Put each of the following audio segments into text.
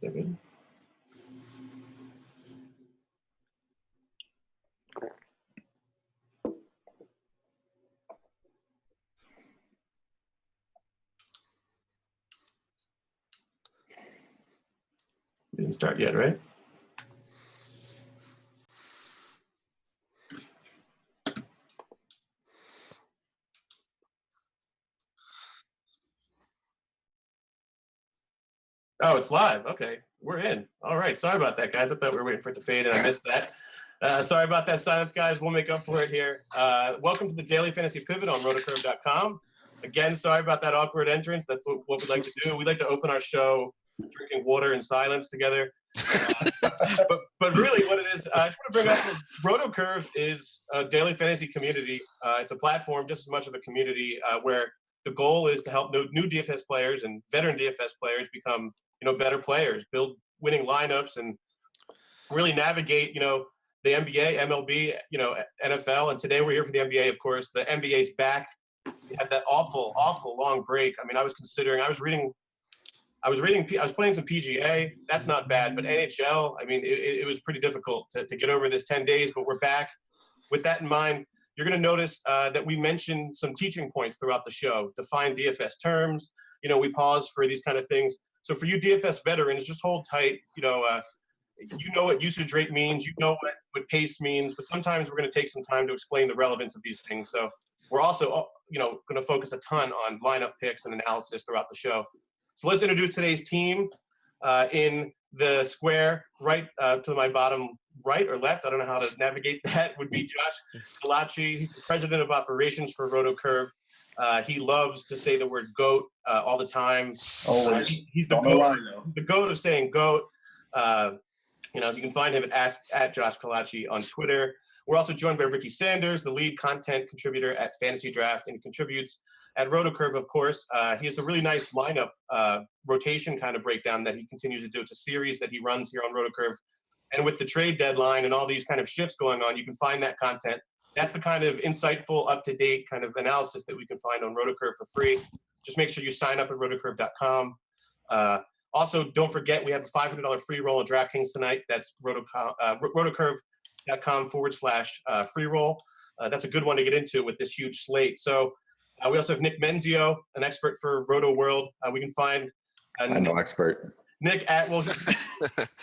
that good? Didn't start yet, right? Oh, it's live. Okay, we're in. All right. Sorry about that, guys. I thought we were waiting for it to fade, and I missed that. Sorry about that silence, guys. We'll make up for it here. Welcome to the Daily Fantasy Pivot on rotocurve.com. Again, sorry about that awkward entrance. That's what we like to do. We like to open our show drinking water in silence together. But really what it is, I just want to bring up RotoCurve is a daily fantasy community. It's a platform just as much of a community where the goal is to help new DFS players and veteran DFS players become better players, build winning lineups, and really navigate the NBA, MLB, NFL. And today we're here for the NBA, of course. The NBA's back. We had that awful long break. I mean, I was playing some PGA. That's not bad, but NHL, I mean, it was pretty difficult to get over this 10 days, but we're back. With that in mind, you're going to notice that we mentioned some teaching points throughout the show. Define DFS terms. We pause for these kind of things. So for you DFS veterans, just hold tight. You know what usage rate means. You know what pace means. But sometimes we're going to take some time to explain the relevance of these things. So we're also, going to focus a ton on lineup picks and analysis throughout the show. So let's introduce today's team. In the square right to my bottom right or left, I don't know how to navigate that, would be Josh Scalacci. He's the president of operations for RotoCurve. He loves to say the word GOAT all the time. Always. He's the GOAT, the GOAT of saying GOAT. You can find him at Josh Scalacci on Twitter. We're also joined by Ricky Sanders, the lead content contributor at Fantasy Draft, and he contributes at RotoCurve, of course. He has a really nice lineup rotation kind of breakdown that he continues to do. It's a series that he runs here on RotoCurve. And with the trade deadline and all these kind of shifts going on, you can find that content. That's the kind of insightful, up-to-date kind of analysis that we can find on RotoCurve for free. Just make sure you sign up at rotocurve.com. Also, don't forget, we have a $500 free roll of DraftKings tonight. That's rotocurve.com/free roll. That's a good one to get into with this huge slate. So we also have Nick Menzio, an expert for Roto World. We can find I'm no expert. Nick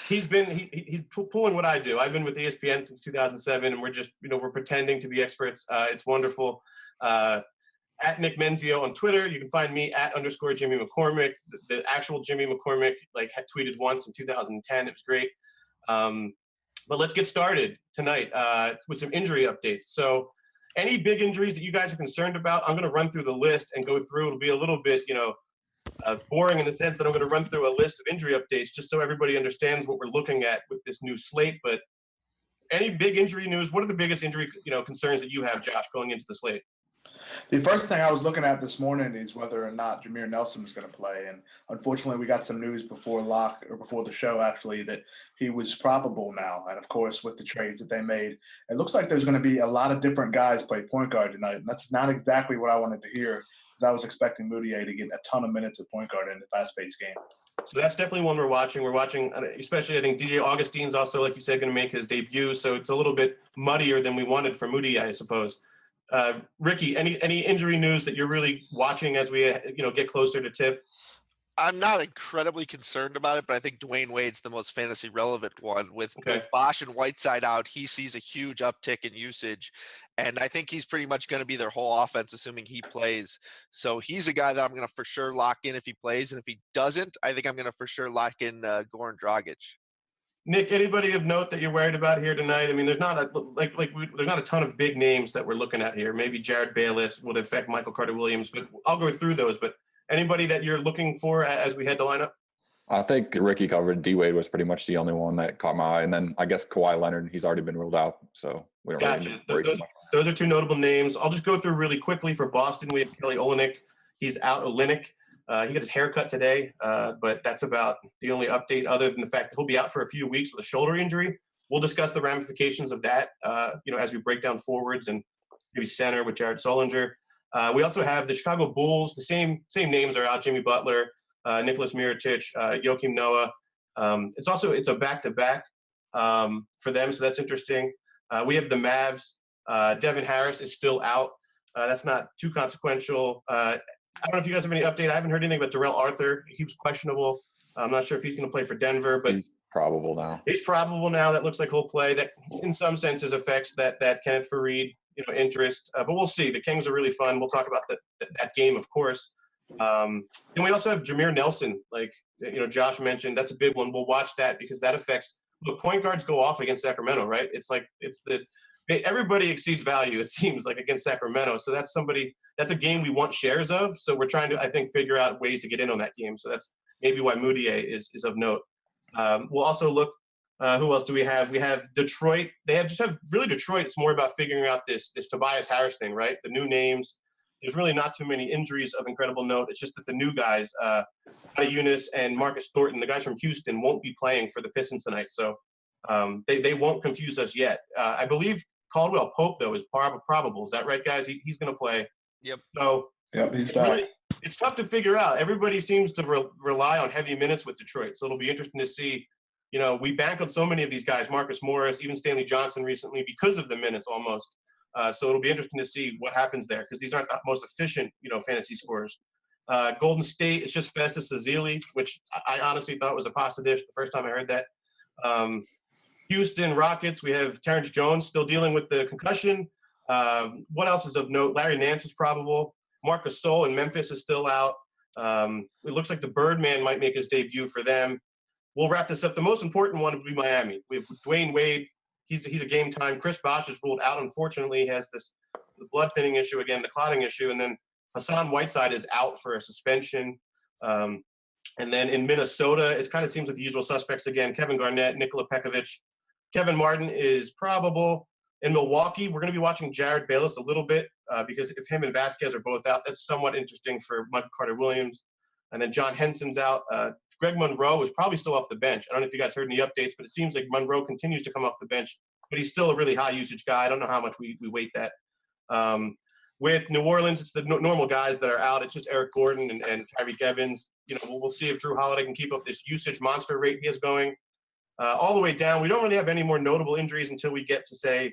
he's pulling what I do. I've been with ESPN since 2007, and we're just we're pretending to be experts. It's wonderful. At Nick Menzio on Twitter, you can find me at _Jimmy McCormick. The actual Jimmy McCormick had tweeted once in 2010. It was great. But let's get started tonight with some injury updates. So any big injuries that you guys are concerned about, I'm going to run through the list and go through. It'll be a little bit, boring in the sense that I'm going to run through a list of injury updates just so everybody understands what we're looking at with this new slate. But any big injury news? What are the biggest injury, concerns that you have, Josh, going into the slate? The first thing I was looking at this morning is whether or not Jameer Nelson was going to play. And unfortunately, we got some news before the show, actually, that he was probable now. And, of course, with the trades that they made, it looks like there's going to be a lot of different guys play point guard tonight. And that's not exactly what I wanted to hear, because I was expecting Mudiay to get a ton of minutes at point guard in the fast-paced game. So that's definitely one we're watching. We're watching, especially, I think, DJ Augustine's also, like you said, going to make his debut. So it's a little bit muddier than we wanted for Mudiay, I suppose. Ricky, any injury news that you're really watching as we get closer to tip? I'm not incredibly concerned about it, but I think Dwayne Wade's the most fantasy relevant one. With Bosh and Whiteside out, he sees a huge uptick in usage, and I think he's pretty much going to be their whole offense, assuming he plays. So he's a guy that I'm going to for sure lock in if he plays, and if he doesn't, I think I'm going to for sure lock in Goran Dragic. Nick, anybody of note that you're worried about here tonight? I mean, there's not there's not a ton of big names that we're looking at here. Maybe Jared Bayless would affect Michael Carter-Williams, but I'll go through those. But anybody that you're looking for as we head to lineup? I think Ricky covered. D-Wade was pretty much the only one that caught my eye. And then I guess Kawhi Leonard, he's already been ruled out. So we don't really worry too much. Those are two notable names. I'll just go through really quickly. For Boston, we have Kelly Olynyk. He's out. Olynyk. He got his hair cut today, but that's about the only update other than the fact that he'll be out for a few weeks with a shoulder injury. We'll discuss the ramifications of that, as we break down forwards and maybe center with Jared Sullinger. We also have the Chicago Bulls. The same names are out: Jimmy Butler, Nicholas Mirotic, Joakim Noah. It's a back-to-back for them, so that's interesting. We have the Mavs. Devin Harris is still out. That's not too consequential. I don't know if you guys have any update. I haven't heard anything about Darrell Arthur. He was questionable. I'm not sure if he's going to play for Denver, but He's probable now. he's probable now. That looks like he'll play. That in some senses affects that Kenneth Faried interest. But we'll see. The Kings are really fun. We'll talk about that game, of course. And we also have Jameer Nelson, like Josh mentioned. That's a big one. We'll watch that because that affects. Look, point guards go off against Sacramento, right? Everybody exceeds value, it seems like, against Sacramento. So that's a game we want shares of. So we're trying to, I think, figure out ways to get in on that game. So that's maybe why Moutier is of note. We'll also look, who else do we have? We have Detroit. Really Detroit. It's more about figuring out this Tobias Harris thing, right? The new names. There's really not too many injuries of incredible note. It's just that the new guys, Eunice and Marcus Thornton, the guys from Houston, won't be playing for the Pistons tonight. So they won't confuse us yet. I believe Caldwell Pope, though, is probable. Is that right, guys? He's going to play. Yep. So he's back. It's tough to figure out. Everybody seems to rely on heavy minutes with Detroit. So it'll be interesting to see. We bank on so many of these guys, Marcus Morris, even Stanley Johnson recently, because of the minutes almost. So it'll be interesting to see what happens there because these aren't the most efficient, fantasy scorers. Golden State, it's just Festus Ezeli, which I honestly thought was a pasta dish the first time I heard that. Houston Rockets, we have Terrence Jones still dealing with the concussion. What else is of note? Larry Nance is probable. Marc Gasol in Memphis is still out. It looks like the Birdman might make his debut for them. We'll wrap this up. The most important one would be Miami. We have Dwayne Wade. He's a game time. Chris Bosh is ruled out. Unfortunately, he has the blood thinning issue again, the clotting issue. And then Hassan Whiteside is out for a suspension. And then in Minnesota, it kind of seems like the usual suspects again. Kevin Garnett, Nikola Pekovic. Kevin Martin is probable. In Milwaukee, we're going to be watching Jared Bayless a little bit because if him and Vasquez are both out, that's somewhat interesting for Michael Carter-Williams. And then John Henson's out. Greg Monroe is probably still off the bench. I don't know if you guys heard any updates, but it seems like Monroe continues to come off the bench, but he's still a really high usage guy. I don't know how much we weight that. With New Orleans, it's the normal guys that are out. It's just Eric Gordon and Kyrie Evans. We'll see if Drew Holiday can keep up this usage monster rate he is going. All the way down, we don't really have any more notable injuries until we get to, say,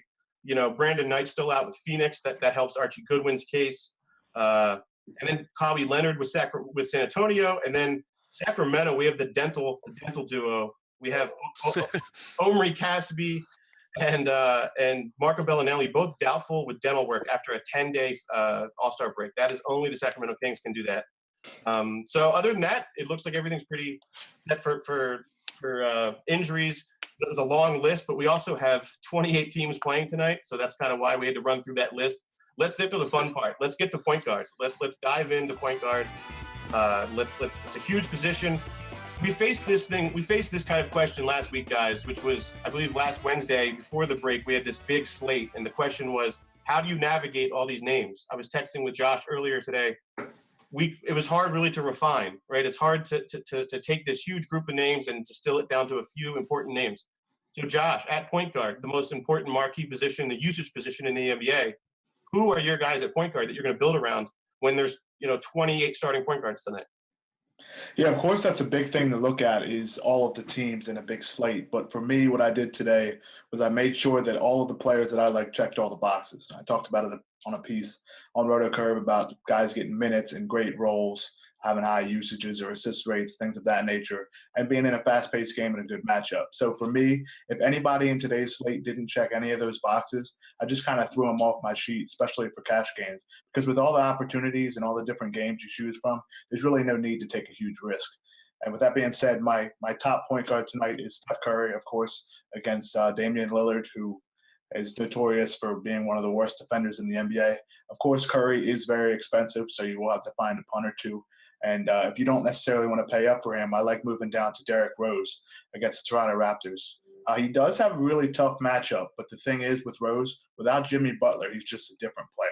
Brandon Knight's still out with Phoenix. That helps Archie Goodwin's case. And then Kawhi Leonard with San Antonio. And then Sacramento, we have the dental duo. We have Omri Caspi and Marco Bellinelli, both doubtful with dental work after a 10-day All-Star break. That is only the Sacramento Kings can do that. So other than that, it looks like everything's pretty set for injuries. There's a long list, but we also have 28 teams playing tonight, so that's kind of why we had to run through that list. Let's get to the fun part. Let's get to point guard. Let's dive into point guard. It's a huge position. We faced this kind of question last week, guys, which was, I believe, last Wednesday before the break. We had this big slate, and the question was, how do you navigate all these names? I was texting with Josh earlier today. It was hard really to refine, right? It's hard to take this huge group of names and distill it down to a few important names. So Josh, at point guard, the most important marquee position, the usage position in the NBA, who are your guys at point guard that you're going to build around when there's 28 starting point guards tonight? Yeah, of course, that's a big thing to look at is all of the teams in a big slate. But for me, what I did today was I made sure that all of the players that I like checked all the boxes. I talked about it on a piece on RotoCurve about guys getting minutes and great roles, having high usages or assist rates, things of that nature, and being in a fast-paced game and a good matchup. So for me, if anybody in today's slate didn't check any of those boxes, I just kind of threw them off my sheet, especially for cash games. Because with all the opportunities and all the different games you choose from, there's really no need to take a huge risk. And with that being said, my top point guard tonight is Steph Curry, of course, against Damian Lillard, who is notorious for being one of the worst defenders in the NBA. Of course, Curry is very expensive, so you will have to find a punt or two. And if you don't necessarily want to pay up for him, I like moving down to Derrick Rose against the Toronto Raptors. He does have a really tough matchup, but the thing is with Rose, without Jimmy Butler, he's just a different player.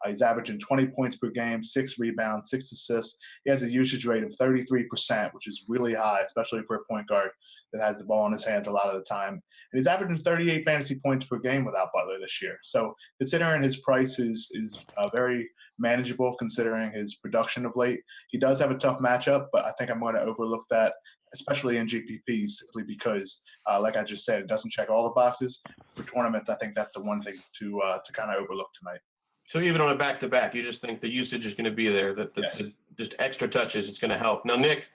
He's averaging 20 points per game, 6 rebounds, 6 assists. He has a usage rate of 33%, which is really high, especially for a point guard that has the ball in his hands a lot of the time. And he's averaging 38 fantasy points per game without Butler this year. So considering his price is very manageable considering his production of late. He does have a tough matchup, but I think I'm going to overlook that especially in GPPs, simply because, like I just said, it doesn't check all the boxes. For tournaments, I think that's the one thing to kind of overlook tonight. So even on a back-to-back, you just think the usage is going to be there, that Yes. just extra touches, it's going to help. Now, Nick,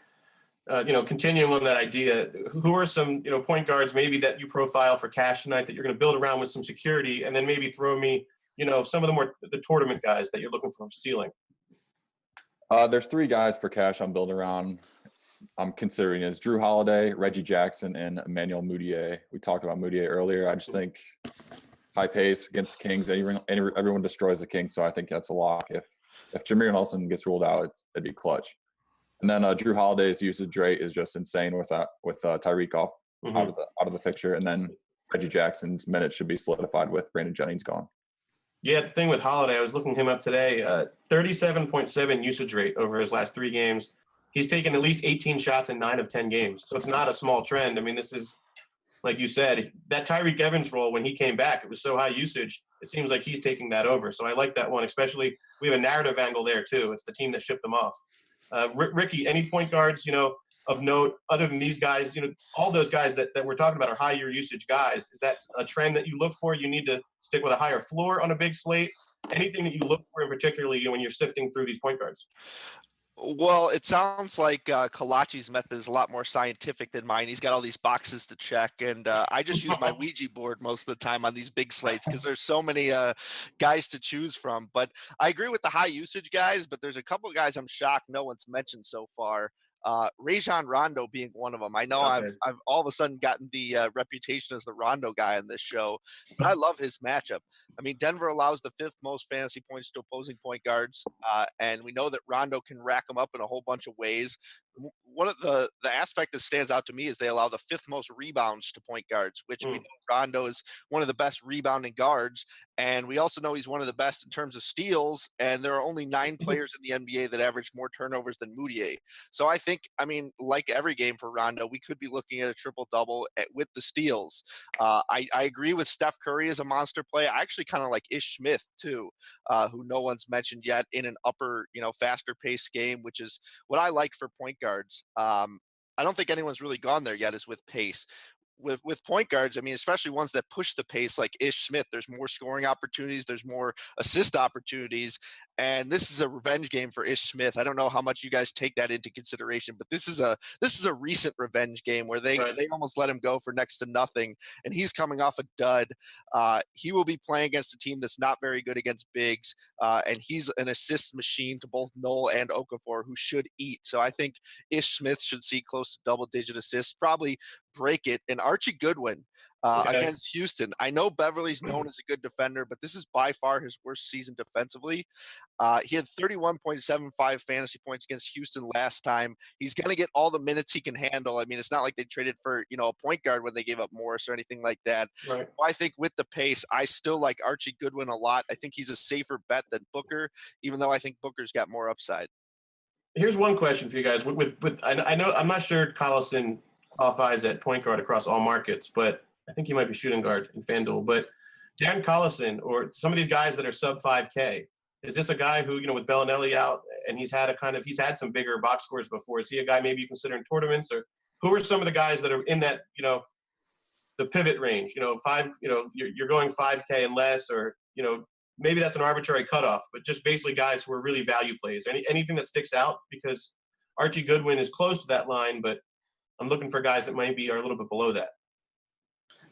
continuing on that idea, who are some, point guards maybe that you profile for cash tonight that you're going to build around with some security, and then maybe throw me, some of the tournament guys that you're looking for ceiling? There's 3 guys for cash I'm building around. I'm considering is Drew Holiday, Reggie Jackson, and Emmanuel Mudiay. We talked about Mudiay earlier. I just think high pace against the Kings. Everyone destroys the Kings, so I think that's a lock. If Jameer Nelson gets ruled out, it'd be clutch. And then Drew Holiday's usage rate is just insane with Tyreek off out of the picture. And then Reggie Jackson's minutes should be solidified with Brandon Jennings gone. Yeah, the thing with Holiday, I was looking him up today. 37.7 usage rate over his last 3 games. He's taken at least 18 shots in 9 of 10 games, so it's not a small trend. I mean, this is, like you said, that Tyreek Evans role when he came back, it was so high usage. It seems like he's taking that over. So I like that one, especially we have a narrative angle there too. It's the team that shipped them off. Ricky, any point guards, of note other than these guys? All those guys that we're talking about are higher usage guys. Is that a trend that you look for? You need to stick with a higher floor on a big slate. Anything that you look for in particularly when you're sifting through these point guards? Well, it sounds like Kalachi's method is a lot more scientific than mine. He's got all these boxes to check, and I just use my Ouija board most of the time on these big slates because there's so many guys to choose from. But I agree with the high usage guys, but there's a couple of guys I'm shocked no one's mentioned so far. Rajon Rondo being one of them. I know Okay. I've all of a sudden gotten the reputation as the Rondo guy on this show, but I love his matchup. I mean, Denver allows the 5th most fantasy points to opposing point guards, and we know that Rondo can rack them up in a whole bunch of ways. One of the aspect that stands out to me is they allow the 5th most rebounds to point guards, which we know Rondo is one of the best rebounding guards, and we also know he's one of the best in terms of steals. And there are only 9 players in the NBA that average more turnovers than Mudiay. So I think, like every game for Rondo, we could be looking at a triple-double with the steals. I agree with Steph Curry as a monster play. I actually kind of like Ish Smith too, who no one's mentioned yet in an upper, faster-paced game, which is what I like for point guards. I don't think anyone's really gone there yet is with pace. With point guards, especially ones that push the pace like Ish Smith, there's more scoring opportunities, there's more assist opportunities, and this is a revenge game for Ish Smith. I don't know how much you guys take that into consideration, but this is a recent revenge game where they almost let him go for next to nothing, and he's coming off a dud. He will be playing against a team that's not very good against bigs, and he's an assist machine to both Noel and Okafor, who should eat. So I think Ish Smith should see close to double-digit assists, probably break it. And Archie Goodwin against Houston. I know Beverly's known as a good defender, but this is by far his worst season defensively. He had 31.75 fantasy points against Houston last time. He's going to get all the minutes he can handle. It's not like they traded for, a point guard when they gave up Morris or anything like that. Right. I think with the pace, I still like Archie Goodwin a lot. I think he's a safer bet than Booker, even though I think Booker's got more upside. Here's one question for you guys. I know I'm not sure Collison qualifies at point guard across all markets, but I think he might be shooting guard in FanDuel. But Darren Collison or some of these guys that are sub 5K, is this a guy who, with Bellinelli out and he's had some bigger box scores before? Is he a guy maybe you consider in tournaments, or who are some of the guys that are in that, the pivot range, you're going 5K and less, or, maybe that's an arbitrary cutoff, but just basically guys who are really value plays. Anything that sticks out? Because Archie Goodwin is close to that line, but I'm looking for guys that maybe are a little bit below that.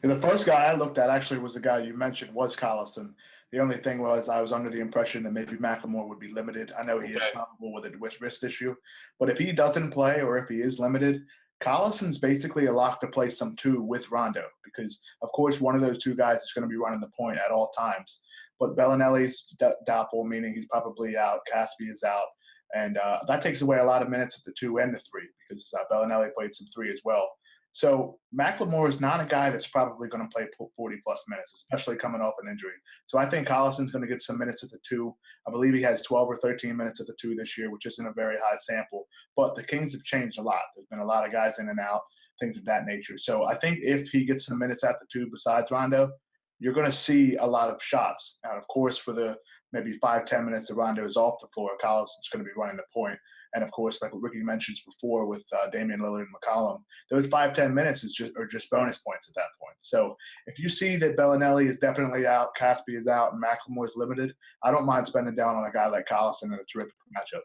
And the first guy I looked at actually was the guy you mentioned, was Collison. The only thing was I was under the impression that maybe McLemore would be limited. I know he is probable with a wrist issue, but if he doesn't play or if he is limited, Collison's basically a lock to play some 2 with Rondo because, of course, one of those 2 guys is going to be running the point at all times. But Bellinelli's doubtful, meaning he's probably out. Caspi is out. And that takes away a lot of minutes at the 2 and the 3 because Bellinelli played some 3 as well. So McLemore is not a guy that's probably going to play 40-plus minutes, especially coming off an injury. So I think Collison's going to get some minutes at the 2. I believe he has 12 or 13 minutes at the 2 this year, which isn't a very high sample. But the Kings have changed a lot. There's been a lot of guys in and out, things of that nature. So I think if he gets some minutes at the 2 besides Rondo, you're going to see a lot of shots. And, of course, for the maybe 5-10 minutes that Rondo is off the floor, Collison's going to be running the point. And of course, like what Ricky mentioned before with Damian Lillard and McCollum, those 5-10 minutes are just bonus points at that point. So if you see that Bellinelli is definitely out, Caspi is out, and McLemore is limited, I don't mind spending down on a guy like Collison in a terrific matchup.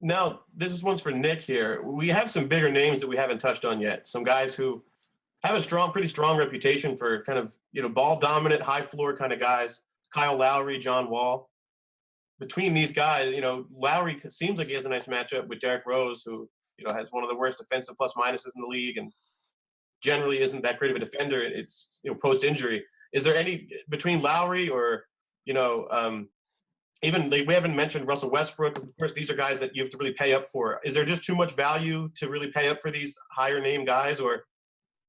Now, this is one's for Nick here. We have some bigger names that we haven't touched on yet. Some guys who have a pretty strong reputation for kind of, ball dominant, high floor kind of guys. Kyle Lowry, John Wall. Between these guys, Lowry seems like he has a nice matchup with Derrick Rose, who, has one of the worst defensive plus minuses in the league and generally isn't that great of a defender. It's, post injury. Is there any between Lowry or, even we haven't mentioned Russell Westbrook. Of course, these are guys that you have to really pay up for. Is there just too much value to really pay up for these higher name guys, or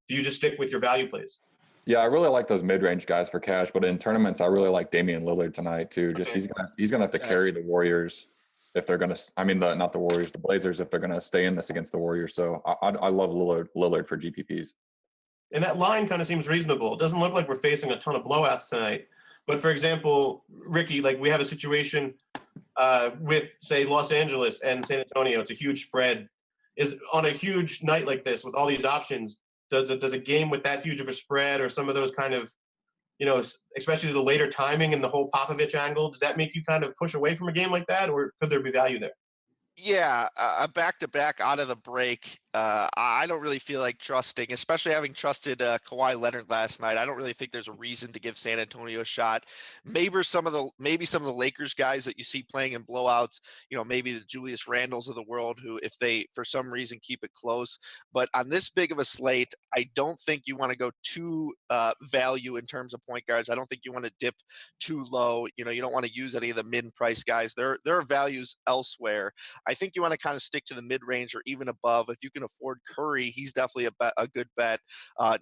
do you just stick with your value plays? Yeah, I really like those mid-range guys for cash, but in tournaments, I really like Damian Lillard tonight too. Just Okay. he's gonna have to carry the Warriors if they're gonna. I mean, not the Warriors, the Blazers if they're gonna stay in this against the Warriors. So I love Lillard for GPPs. And that line kind of seems reasonable. It doesn't look like we're facing a ton of blowouts tonight. But for example, Ricky, like we have a situation with, say, Los Angeles and San Antonio. It's a huge spread. Is on a huge night like this with all these options, does a game with that huge of a spread or some of those kind of, especially the later timing and the whole Popovich angle, does that make you kind of push away from a game like that, or could there be value there? Yeah, a back-to-back out of the break. I don't really feel like trusting, especially having trusted Kawhi Leonard last night. I don't really think there's a reason to give San Antonio a shot. Maybe some of the Lakers guys that you see playing in blowouts, maybe the Julius Randles of the world, who if they for some reason keep it close. But on this big of a slate, I don't think you want to go too value in terms of point guards. I don't think you want to dip too low. You don't want to use any of the mid-price guys. There are values elsewhere. I think you want to kind of stick to the mid-range or even above. If you can afford Curry, he's definitely a good bet.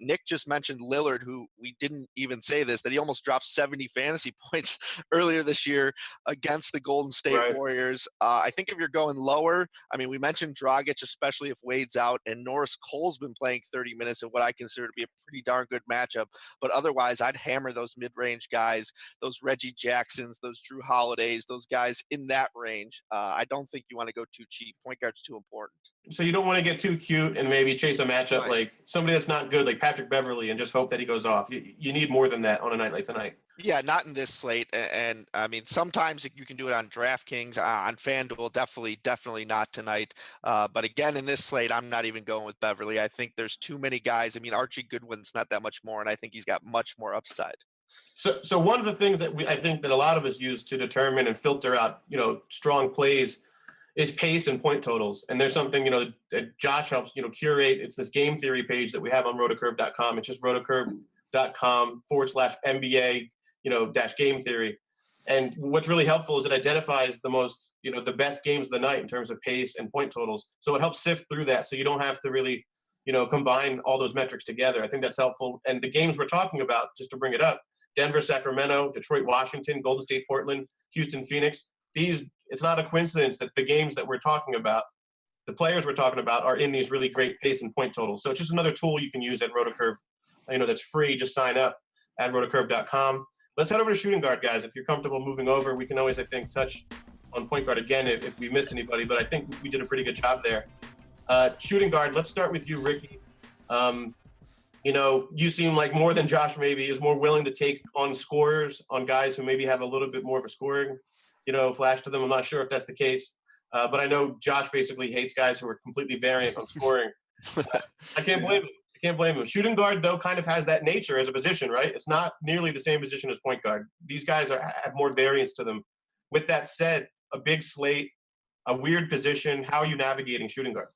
Nick just mentioned Lillard, who we didn't even say this, that he almost dropped 70 fantasy points earlier this year against the Golden State Warriors. I think if you're going lower, I mean, we mentioned Dragic, especially if Wade's out, and Norris Cole's been playing 30 minutes in what I consider to be a pretty darn good matchup. But otherwise, I'd hammer those mid-range guys, those Reggie Jacksons, those Drew Holidays, those guys in that range. I don't think you want to go too cheap. Point guard's too important. So you don't want to get too cute and maybe chase a matchup like somebody that's not good, like Patrick Beverly, and just hope that he goes off. You need more than that on a night like tonight. Yeah, not in this slate. And I mean, sometimes you can do it on DraftKings, on FanDuel. Definitely not tonight. But again, in this slate, I'm not even going with Beverly. I think there's too many guys. I mean, Archie Goodwin's not that much more, and I think he's got much more upside. So one of the things that I think that a lot of us use to determine and filter out, strong plays is pace and point totals. And there's something, that Josh helps, curate. It's this game theory page that we have on rotocurve.com. It's just rotocurve.com/NBA, dash game theory. And what's really helpful is it identifies the most, the best games of the night in terms of pace and point totals. So it helps sift through that. So you don't have to really, combine all those metrics together. I think that's helpful. And the games we're talking about, just to bring it up, Denver, Sacramento, Detroit, Washington, Golden State, Portland, Houston, Phoenix. It's not a coincidence that the games that we're talking about, the players we're talking about, are in these really great pace and point totals. So it's just another tool you can use at RotoCurve. That's free. Just sign up at rotocurve.com. Let's head over to shooting guard, guys. If you're comfortable moving over, we can always, I think, touch on point guard again if we missed anybody, but I think we did a pretty good job there. Shooting guard, let's start with you, Ricky. You seem like more than Josh maybe is more willing to take on scorers, on guys who maybe have a little bit more of a scoring, flash to them. I'm not sure if that's the case. But I know Josh basically hates guys who are completely variant on scoring. I can't blame him. Shooting guard, though, kind of has that nature as a position, right? It's not nearly the same position as point guard. These guys have more variance to them. With that said, a big slate, a weird position. How are you navigating shooting guard?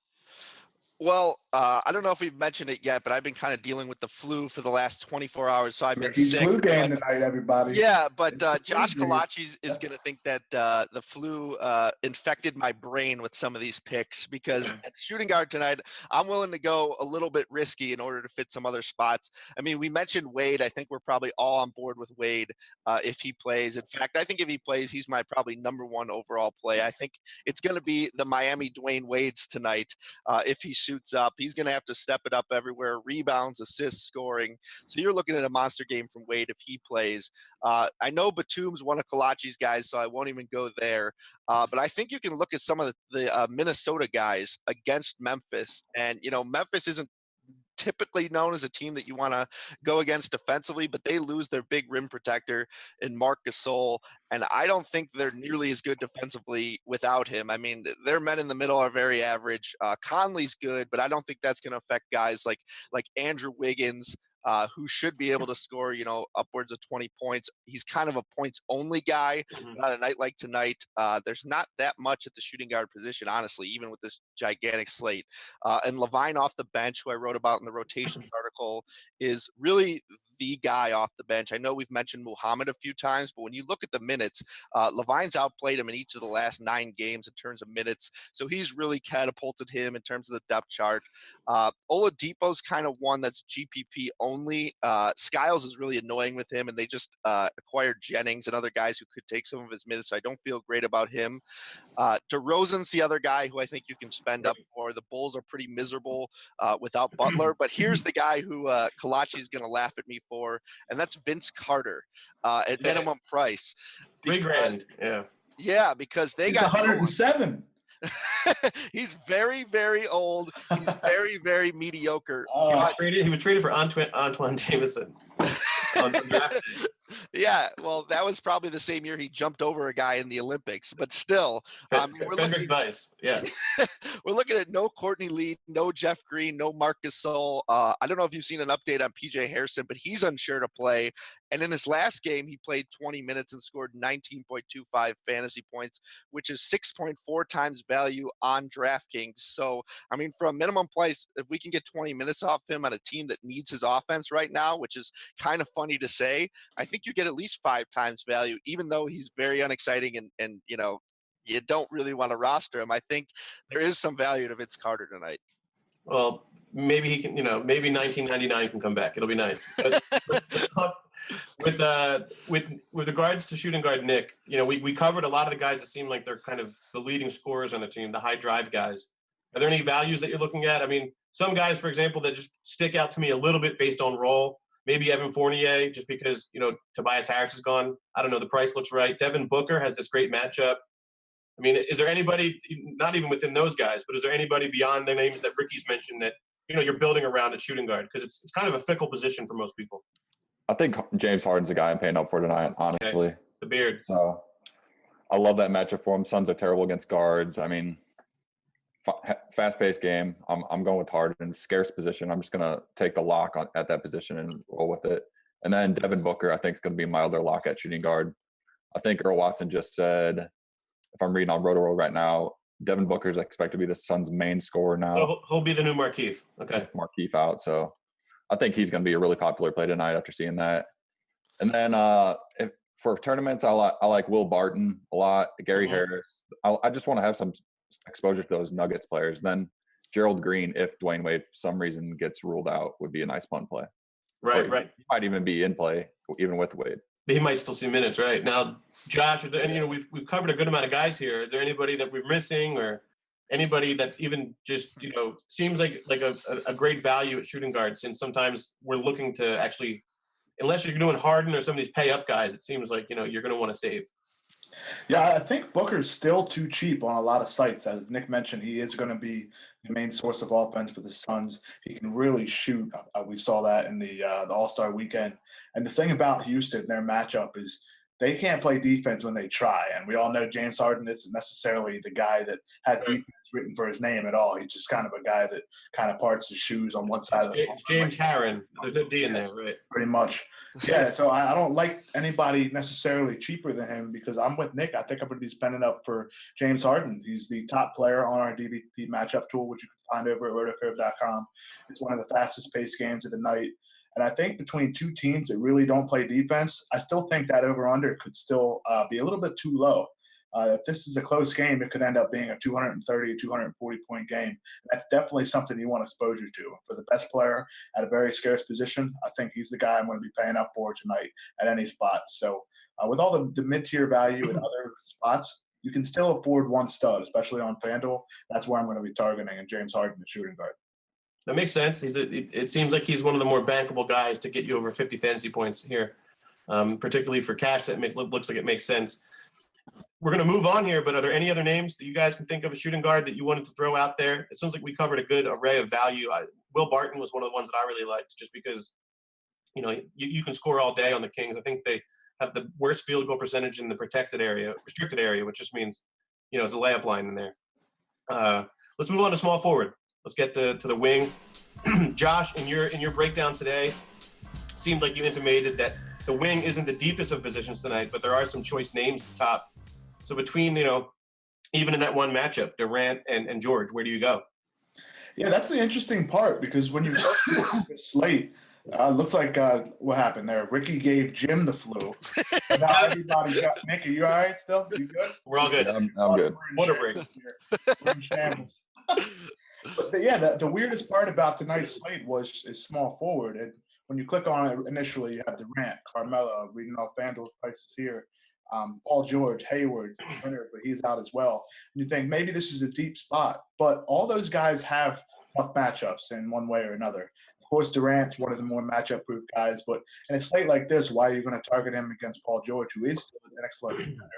Well, I don't know if we've mentioned it yet, but I've been kind of dealing with the flu for the last 24 hours, so I've been sick. Flu game tonight, everybody. Yeah, but Josh Kalachi is going to think that the flu infected my brain with some of these picks, because at shooting guard tonight, I'm willing to go a little bit risky in order to fit some other spots. I mean, we mentioned Wade. I think we're probably all on board with Wade if he plays. In fact, I think if he plays, he's my probably number one overall play. I think it's going to be the Miami Dwayne Wades tonight if he suits up. He's going to have to step it up everywhere, rebounds, assists, scoring. So you're looking at a monster game from Wade if he plays. I know Batum's one of Kalachi's guys, so I won't even go there. But I think you can look at some of the Minnesota guys against Memphis. And, Memphis isn't typically known as a team that you want to go against defensively, but they lose their big rim protector in Marc Gasol, and I don't think they're nearly as good defensively without him. I mean, their men in the middle are very average. Conley's good, but I don't think that's going to affect guys like Andrew Wiggins, who should be able to score, upwards of 20 points. He's kind of a points-only guy. On a night like tonight, there's not that much at the shooting guard position, honestly, even with this gigantic slate. And Levine off the bench, who I wrote about in the rotations article, is really the guy off the bench. I know we've mentioned Muhammad a few times, but when you look at the minutes, Levine's outplayed him in each of the last 9 games in terms of minutes. So he's really catapulted him in terms of the depth chart. Oladipo's kind of one that's GPP only. Skiles is really annoying with him, and they just acquired Jennings and other guys who could take some of his minutes. So I don't feel great about him. DeRozan's the other guy who I think you can spend up for. The Bulls are pretty miserable without Butler, but here's the guy who Kalachi's going to laugh at me for, and that's Vince Carter at minimum price. $3,000. Yeah. Yeah, because they He's got 107. He's very, very old. He's very, very mediocre. He was traded for Antoine Jameson on draft day. Yeah, well, that was probably the same year he jumped over a guy in the Olympics, but still, Frederick Weiss, yeah. We're looking at no Courtney Lee, no Jeff Green, no Marc Gasol. I don't know if you've seen an update on PJ Harrison, but he's unsure to play. And in his last game, he played 20 minutes and scored 19.25 fantasy points, which is 6.4 times value on DraftKings. So, I mean, for a minimum price, if we can get 20 minutes off him on a team that needs his offense right now, which is kind of funny to say, I think you get at least 5 times value, even though he's very unexciting and you don't really want to roster him. I think there is some value to Vince Carter tonight. Well, maybe he can, maybe 1999 can come back. It'll be nice. But let's talk with regards to shooting guard Nick. We covered a lot of the guys that seem like they're kind of the leading scorers on the team, the high drive guys. Are there any values that you're looking at? I mean, some guys, for example, that just stick out to me a little bit based on role. Maybe Evan Fournier, just because, Tobias Harris is gone. I don't know. The price looks right. Devin Booker has this great matchup. I mean, is there anybody, not even within those guys, but is there anybody beyond the names that Ricky's mentioned that, you're building around at shooting guard? Because it's kind of a fickle position for most people. I think James Harden's the guy I'm paying up for tonight, honestly. Okay. The beard. So I love that matchup for him. Suns are terrible against guards. I mean, fast-paced game. I'm going with Harden. Scarce position. I'm just going to take the lock at that position and roll with it. And then Devin Booker, I think, is going to be a milder lock at shooting guard. I think Earl Watson just said, if I'm reading on Roto-World right now, Devin Booker is expected to be the Suns' main scorer now. So he'll be the new Markieff. Okay. Markieff out. So I think he's going to be a really popular play tonight after seeing that. And then for tournaments, I like Will Barton a lot. Gary Harris. I just want to have some exposure to those Nuggets players. Then Gerald Green, if Dwayne Wade for some reason gets ruled out, would be a nice punt play. Right. He might even be in play even with Wade. He might still see minutes, right? Now, Josh, we've covered a good amount of guys here. Is there anybody that we're missing, or anybody that's even just seems like a great value at shooting guard? Since sometimes we're looking to actually, unless you're doing Harden or some of these pay up guys, it seems like you're going to want to save. Yeah, I think Booker's still too cheap on a lot of sites. As Nick mentioned, he is going to be the main source of offense for the Suns. He can really shoot. We saw that in the All-Star weekend. And the thing about Houston, their matchup is they can't play defense when they try. And we all know James Harden isn't necessarily the guy that has defense written for his name at all. He's just kind of a guy that kind of parts his shoes on one side of the ball. James Harden. There's no D in there, right? Pretty much. Yeah, so I don't like anybody necessarily cheaper than him because I'm with Nick. I think I'm going to be spending up for James Harden. He's the top player on our DVP matchup tool, which you can find over at rotocurve.com. It's one of the fastest-paced games of the night. And I think between two teams that really don't play defense, I still think that over-under could still be a little bit too low. If this is a close game, it could end up being a 230, 240-point game. That's definitely something you want exposure to. For the best player at a very scarce position, I think he's the guy I'm going to be paying up for tonight at any spot. So with all the mid-tier value in other spots, you can still afford one stud, especially on FanDuel. That's where I'm going to be targeting, and James Harden, the shooting guard. That makes sense. It seems like he's one of the more bankable guys to get you over 50 fantasy points here, particularly for cash. That looks like it makes sense. We're going to move on here, but are there any other names that you guys can think of a shooting guard that you wanted to throw out there? It seems like we covered a good array of value. Will Barton was one of the ones that I really liked, just because you can score all day on the Kings. I think they have the worst field goal percentage in the restricted area, which just means it's a layup line in there. Let's move on to small forward. Let's get to the wing. Josh, in your breakdown today, seemed like you intimated that the wing isn't the deepest of positions tonight, but there are some choice names at the top. So between, even in that one matchup, Durant and George, where do you go? Yeah, that's the interesting part, because when you go through the slate, looks like what happened there. Ricky gave Jim the flu. And now everybody got Nick. Are you all right still? You good? We're all good. Yeah, I'm good. What a break. We're in shambles. But yeah, the weirdest part about tonight's slate is small forward. And when you click on it initially, you have Durant, Carmelo, reading off FanDuel's prices here. Paul George, Hayward, Leonard, but he's out as well. And you think maybe this is a deep spot, but all those guys have tough matchups in one way or another. Of course, Durant's one of the more matchup-proof guys, but in a slate like this, why are you going to target him against Paul George, who is still an excellent defender?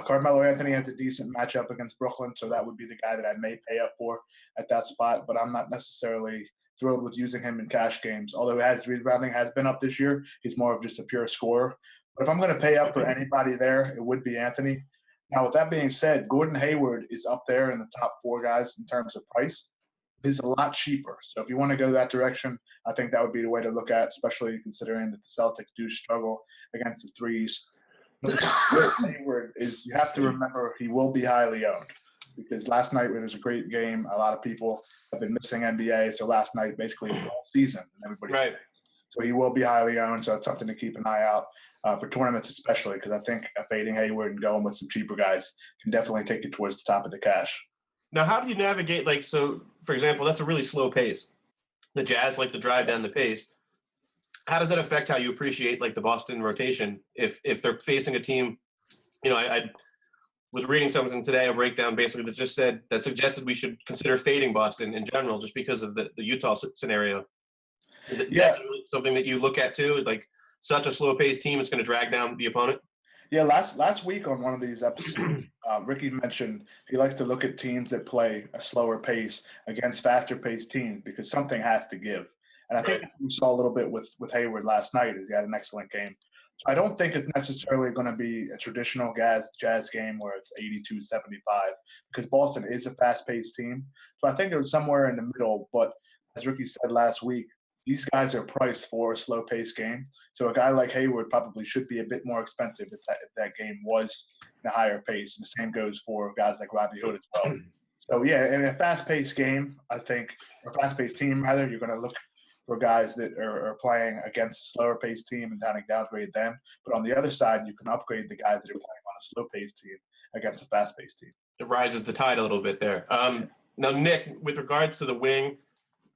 Carmelo Anthony has a decent matchup against Brooklyn, so that would be the guy that I may pay up for at that spot, but I'm not necessarily thrilled with using him in cash games. Although rebounding has been up this year, he's more of just a pure scorer. But if I'm going to pay up for anybody there, it would be Anthony. Now, with that being said, Gordon Hayward is up there in the top 4 guys in terms of price. He's a lot cheaper. So if you want to go that direction, I think that would be the way to look at, especially considering that the Celtics do struggle against the threes. Hayward you have to remember he will be highly owned, because last night it was a great game. A lot of people have been missing NBA, so last night basically is the whole season, and everybody's right. So he will be highly owned, so it's something to keep an eye out for tournaments, especially because I think fading Hayward and going with some cheaper guys can definitely take you towards the top of the cash. Now, how do you navigate, so for example, that's a really slow pace. The Jazz like to drive down the pace. How does that affect how you appreciate the Boston rotation if they're facing a team? I was reading something today, a breakdown basically that suggested we should consider fading Boston in general just because of the Utah scenario. Is it something that you look at too? Such a slow-paced team, it's going to drag down the opponent? Yeah, last week on one of these episodes, Ricky mentioned he likes to look at teams that play a slower pace against faster-paced teams because something has to give. And I think we saw a little bit with Hayward last night as he had an excellent game. So I don't think it's necessarily going to be a traditional Jazz game where it's 82-75 because Boston is a fast-paced team. So I think it was somewhere in the middle. But as Ricky said last week, these guys are priced for a slow-paced game. So a guy like Hayward probably should be a bit more expensive if that game was in a higher pace. And the same goes for guys like Rodney Hood as well. So, yeah, in a fast-paced game, I think, or fast-paced team, rather, you're going to look for guys that are playing against a slower-paced team and trying to downgrade them. But on the other side, you can upgrade the guys that are playing on a slow-paced team against a fast-paced team. It rises the tide a little bit there. Now, Nick, with regards to the wing,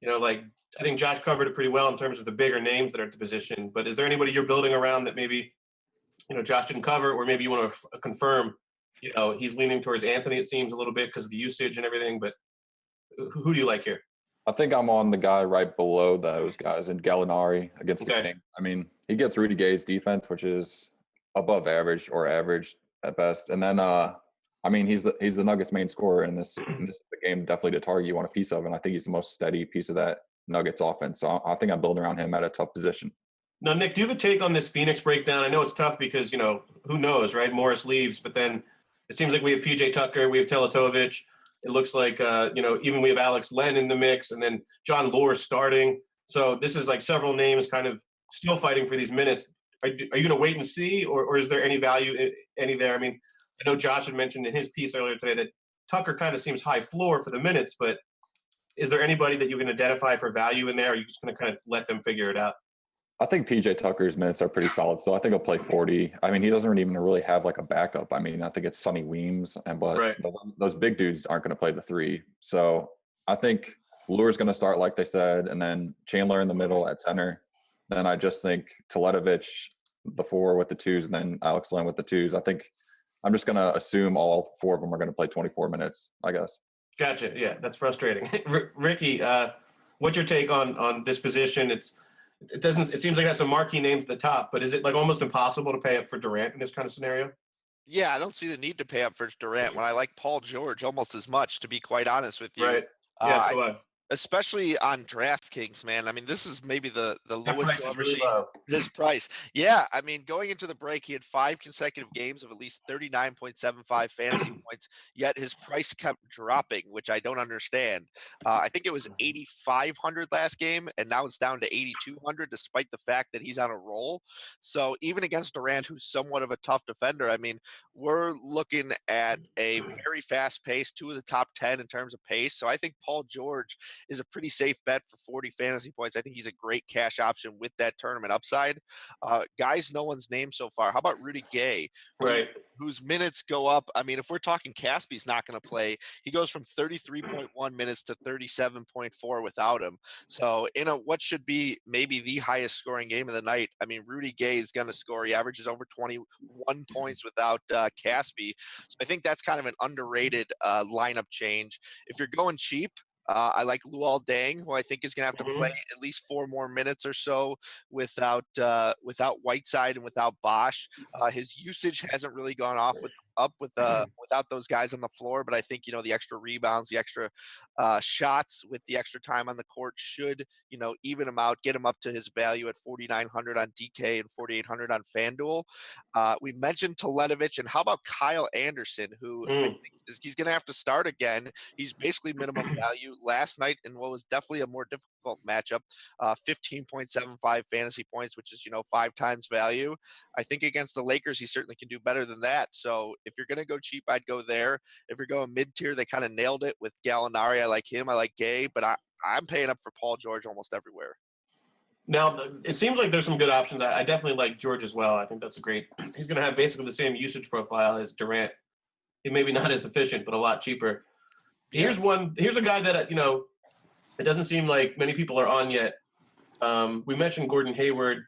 I think Josh covered it pretty well in terms of the bigger names that are at the position. But is there anybody you're building around that maybe, Josh didn't cover, or maybe you want to confirm, he's leaning towards Anthony, it seems, a little bit because of the usage and everything. But who do you like here? I think I'm on the guy right below those guys in Gallinari against the King. I mean, he gets Rudy Gay's defense, which is above average or average at best. And then, he's the Nuggets' main scorer in this game, definitely the target you want a piece of. And I think he's the most steady piece of that Nuggets offense. So I think I'm building around him at a tough position. Now, Nick, do you have a take on this Phoenix breakdown? I know it's tough because, who knows, right? Morris leaves, but then it seems like we have PJ Tucker, we have Teletovic. It looks like, even we have Alex Len in the mix, and then John Lure starting. So this is several names kind of still fighting for these minutes. Are you going to wait and see, or is there any value there? I mean, I know Josh had mentioned in his piece earlier today that Tucker kind of seems high floor for the minutes, but is there anybody that you can identify for value in there, or are you just going to kind of let them figure it out? I think PJ Tucker's minutes are pretty solid, so I think he'll play 40. I mean, he doesn't even really have a backup. I mean, I think it's Sonny Weems, but those big dudes aren't going to play the 3. So I think Lure's going to start like they said, and then Chandler in the middle at center. Then I just think Teletovic the 4 with the 2s, and then Alex Len with the 2s. I think I'm just going to assume all 4 of them are going to play 24 minutes, I guess. Gotcha. Yeah, that's frustrating. Ricky, what's your take on this position? It seems like it has some marquee names at the top, but is it like almost impossible to pay up for Durant in this kind of scenario? Yeah, I don't see the need to pay up for Durant when I like Paul George almost as much, to be quite honest with you. Right. Yeah, Uh, so do I. Especially on DraftKings, man. I mean, this is maybe the That lowest price you'll is ever really see low. his price. Yeah, I mean, going into the break, he had 5 consecutive games of at least 39.75 fantasy points, yet his price kept dropping, which I don't understand. I think it was 8,500 last game, and now it's down to 8,200, despite the fact that he's on a roll. So even against Durant, who's somewhat of a tough defender, I mean, we're looking at a very fast pace, 2 of the top 10 in terms of pace. So I think Paul George is a pretty safe bet for 40 fantasy points. I think he's a great cash option with that tournament upside. Guys, no one's named so far. How about Rudy Gay, Right. whose minutes go up? I mean, if we're talking Caspy's not going to play, he goes from 33.1 minutes to 37.4 without him. So in what should be maybe the highest scoring game of the night, I mean, Rudy Gay is going to score. He averages over 21 points without Caspy. So I think that's kind of an underrated lineup change. If you're going cheap, I like Luol Deng, who I think is going to have to play at least 4 more minutes or so without Whiteside and without Bosch. His usage hasn't really gone up without those guys on the floor, but I think the extra rebounds, the extra shots with the extra time on the court should even him out, get him up to his value at 4,900 on DK and 4,800 on FanDuel. We mentioned Teletovic, and how about Kyle Anderson, who I think he's going to have to start again. He's basically minimum value last night in what was definitely a more difficult matchup. 15.75 fantasy points, which is 5 times value. I think against the Lakers, he certainly can do better than that. So if you're going to go cheap, I'd go there. If you're going mid-tier, they kind of nailed it with Gallinari. I like him. I like Gay, but I'm paying up for Paul George almost everywhere. Now, it seems like there's some good options. I definitely like George as well. I think that's a great – he's going to have basically the same usage profile as Durant. He maybe not as efficient, but a lot cheaper. Here's a guy that, it doesn't seem like many people are on yet. We mentioned Gordon Hayward.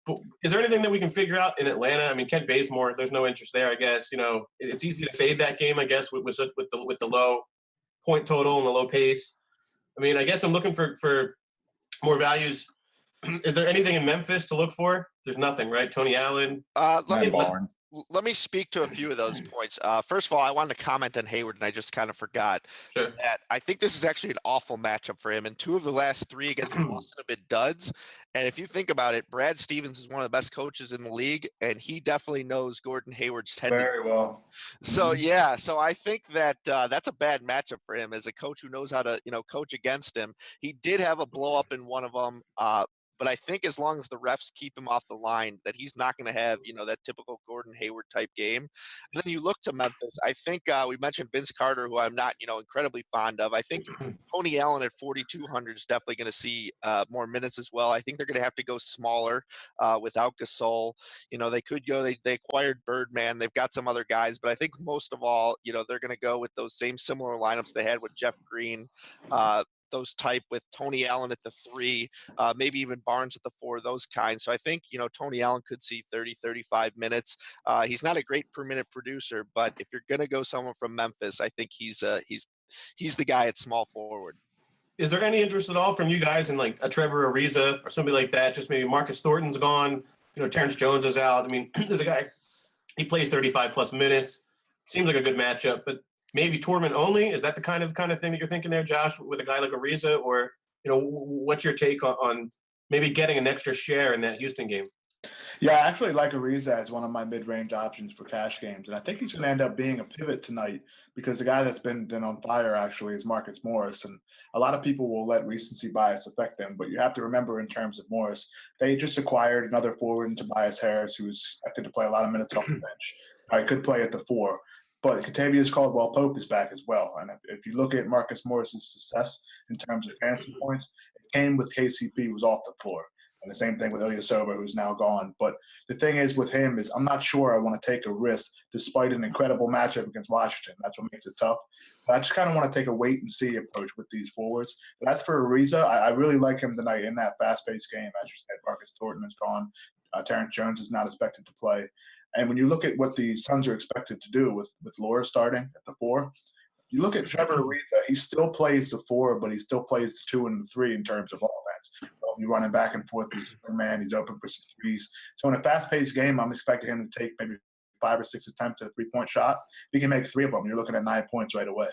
But is there anything that we can figure out in Atlanta? I mean, Kent Bazemore, there's no interest there, I guess. It's easy to fade that game, I guess, with the low point total and the low pace. I mean, I guess I'm looking for more values. Is there anything in Memphis to look for? There's nothing, right? Tony Allen. Let me speak to a few of those points. First of all, I wanted to comment on Hayward, and I just kind of forgot that I think this is actually an awful matchup for him. And 2 of the last 3 against Boston have been duds. And if you think about it, Brad Stevens is one of the best coaches in the league, and he definitely knows Gordon Hayward's tendency. Very well. So so I think that that's a bad matchup for him as a coach who knows how to coach against him. He did have a blow up in one of them. But I think as long as the refs keep him off the line, that he's not going to have, that typical Gordon Hayward type game. And then you look to Memphis. I think we mentioned Vince Carter, who I'm not, incredibly fond of. I think Tony Allen at 4,200 is definitely going to see more minutes as well. I think they're going to have to go smaller without Gasol. They could go. They acquired Birdman. They've got some other guys, but I think most of all, they're going to go with those same similar lineups they had with Jeff Green. Those type with Tony Allen at the 3, maybe even Barnes at the 4, those kinds. So I think, Tony Allen could see 30, 35 minutes. He's not a great per minute producer, but if you're going to go someone from Memphis, I think he's the guy at small forward. Is there any interest at all from you guys in like a Trevor Ariza or somebody like that? Just maybe Marcus Thornton's gone, Terrence Jones is out. I mean, there's a guy, he plays 35 plus minutes. Seems like a good matchup, but maybe tournament only? Is that the kind of thing that you're thinking there, Josh, with a guy like Ariza? Or, what's your take on maybe getting an extra share in that Houston game? Yeah, I actually like Ariza as one of my mid-range options for cash games. And I think he's going to end up being a pivot tonight because the guy that's been on fire actually is Marcus Morris. And a lot of people will let recency bias affect them. But you have to remember in terms of Morris, they just acquired another forward in Tobias Harris, who's expected to play a lot of minutes off the bench. I could play at the 4. But Kentavious Caldwell-Pope is back as well. And if you look at Marcus Morris's success in terms of fantasy points, it came with KCP, who was off the floor. And the same thing with Ilyasova, who's now gone. But the thing is with him is I'm not sure I want to take a risk despite an incredible matchup against Washington. That's what makes it tough. But I just kind of want to take a wait-and-see approach with these forwards. But that's for Ariza. I really like him tonight in that fast-paced game. As you said, Marcus Thornton is gone. Terrence Jones is not expected to play. And when you look at what the Suns are expected to do with Laura starting at the 4, You look at Trevor Ariza, he still plays the 4, but he still plays the 2 and the 3 in terms of offense. He's running back and forth with Superman. He's open for some threes. So in a fast-paced game, I'm expecting him to take maybe 5 or 6 attempts at a three-point shot. If he can make 3 of them, you're looking at 9 points right away.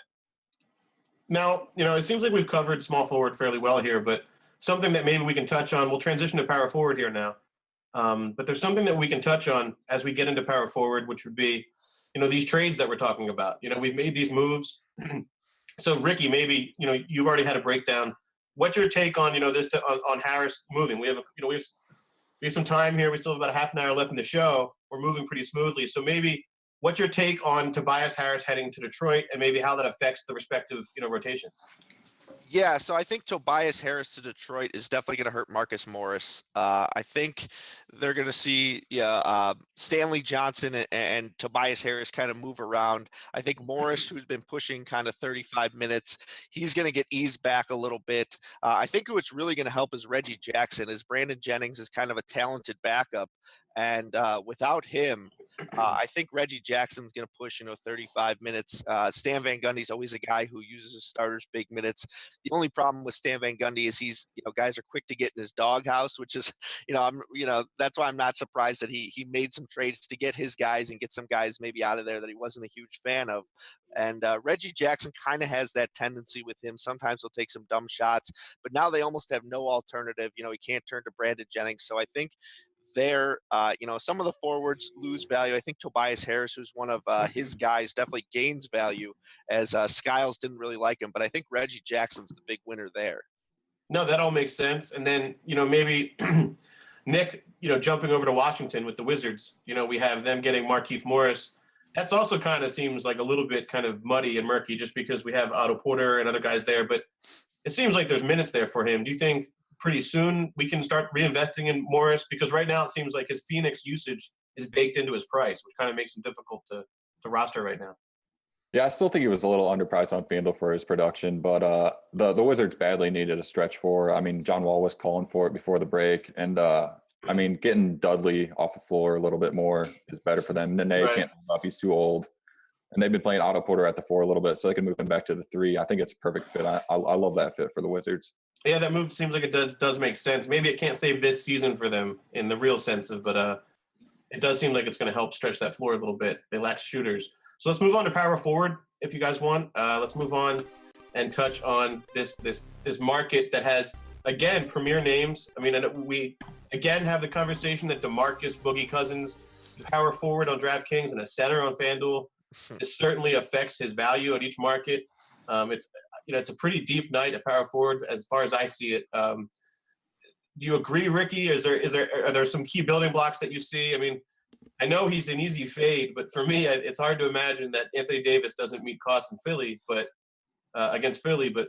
Now, it seems like we've covered small forward fairly well here, but something that maybe we can touch on, we'll transition to power forward here now. But there's something that we can touch on as we get into power forward, which would be, these trades that we're talking about. We've made these moves. So Ricky, maybe, you've already had a breakdown. What's your take on, on Harris moving? We have some time here. We still have about a half an hour left in the show. We're moving pretty smoothly. So maybe what's your take on Tobias Harris heading to Detroit and maybe how that affects the respective, rotations? Yeah, so I think Tobias Harris to Detroit is definitely going to hurt Marcus Morris. I think they're going to see Stanley Johnson and Tobias Harris kind of move around. I think Morris, who's been pushing kind of 35 minutes, he's going to get eased back a little bit. I think what's really going to help is Reggie Jackson, as Brandon Jennings is kind of a talented backup. And without him, I think Reggie Jackson's going to push, 35 minutes. Stan Van Gundy's always a guy who uses his starters big minutes. The only problem with Stan Van Gundy is he's, guys are quick to get in his doghouse, which is, that's why I'm not surprised that he made some trades to get his guys and get some guys maybe out of there that he wasn't a huge fan of. And Reggie Jackson kind of has that tendency with him. Sometimes he'll take some dumb shots, but now they almost have no alternative. He can't turn to Brandon Jennings. So I think there, some of the forwards lose value. I think Tobias Harris, who's one of his guys, definitely gains value, as Skiles didn't really like him. But I think Reggie Jackson's the big winner there. No, that all makes sense. And then, maybe Nick, jumping over to Washington with the Wizards, we have them getting Markieff Morris. That's also kind of seems like a little bit kind of muddy and murky just because we have Otto Porter and other guys there. But it seems like there's minutes there for him. Do you think pretty soon we can start reinvesting in Morris? Because right now it seems like his Phoenix usage is baked into his price, which kind of makes him difficult to roster right now. Yeah, I still think he was a little underpriced on FanDuel for his production, but the Wizards badly needed a stretch four. I mean, John Wall was calling for it before the break, and getting Dudley off the floor a little bit more is better for them. Nene can't hold up; he's too old, and they've been playing Otto Porter at the 4 a little bit, so they can move him back to the 3. I think it's a perfect fit. I love that fit for the Wizards. Yeah, that move seems like it does make sense. Maybe it can't save this season for them in the real sense of, but it does seem like it's going to help stretch that floor a little bit. They lack shooters. So let's move on to power forward, if you guys want. Let's move on and touch on this market that has, again, premier names. I mean, and we again have the conversation that DeMarcus Boogie Cousins is a power forward on DraftKings and a center on FanDuel. This certainly affects his value at each market. It's a pretty deep night at power forward as far as I see it. Do you agree, Ricky? Are there some key building blocks that you see? I mean, I know he's an easy fade, but for me, it's hard to imagine that Anthony Davis doesn't meet costs in Philly, but against Philly. But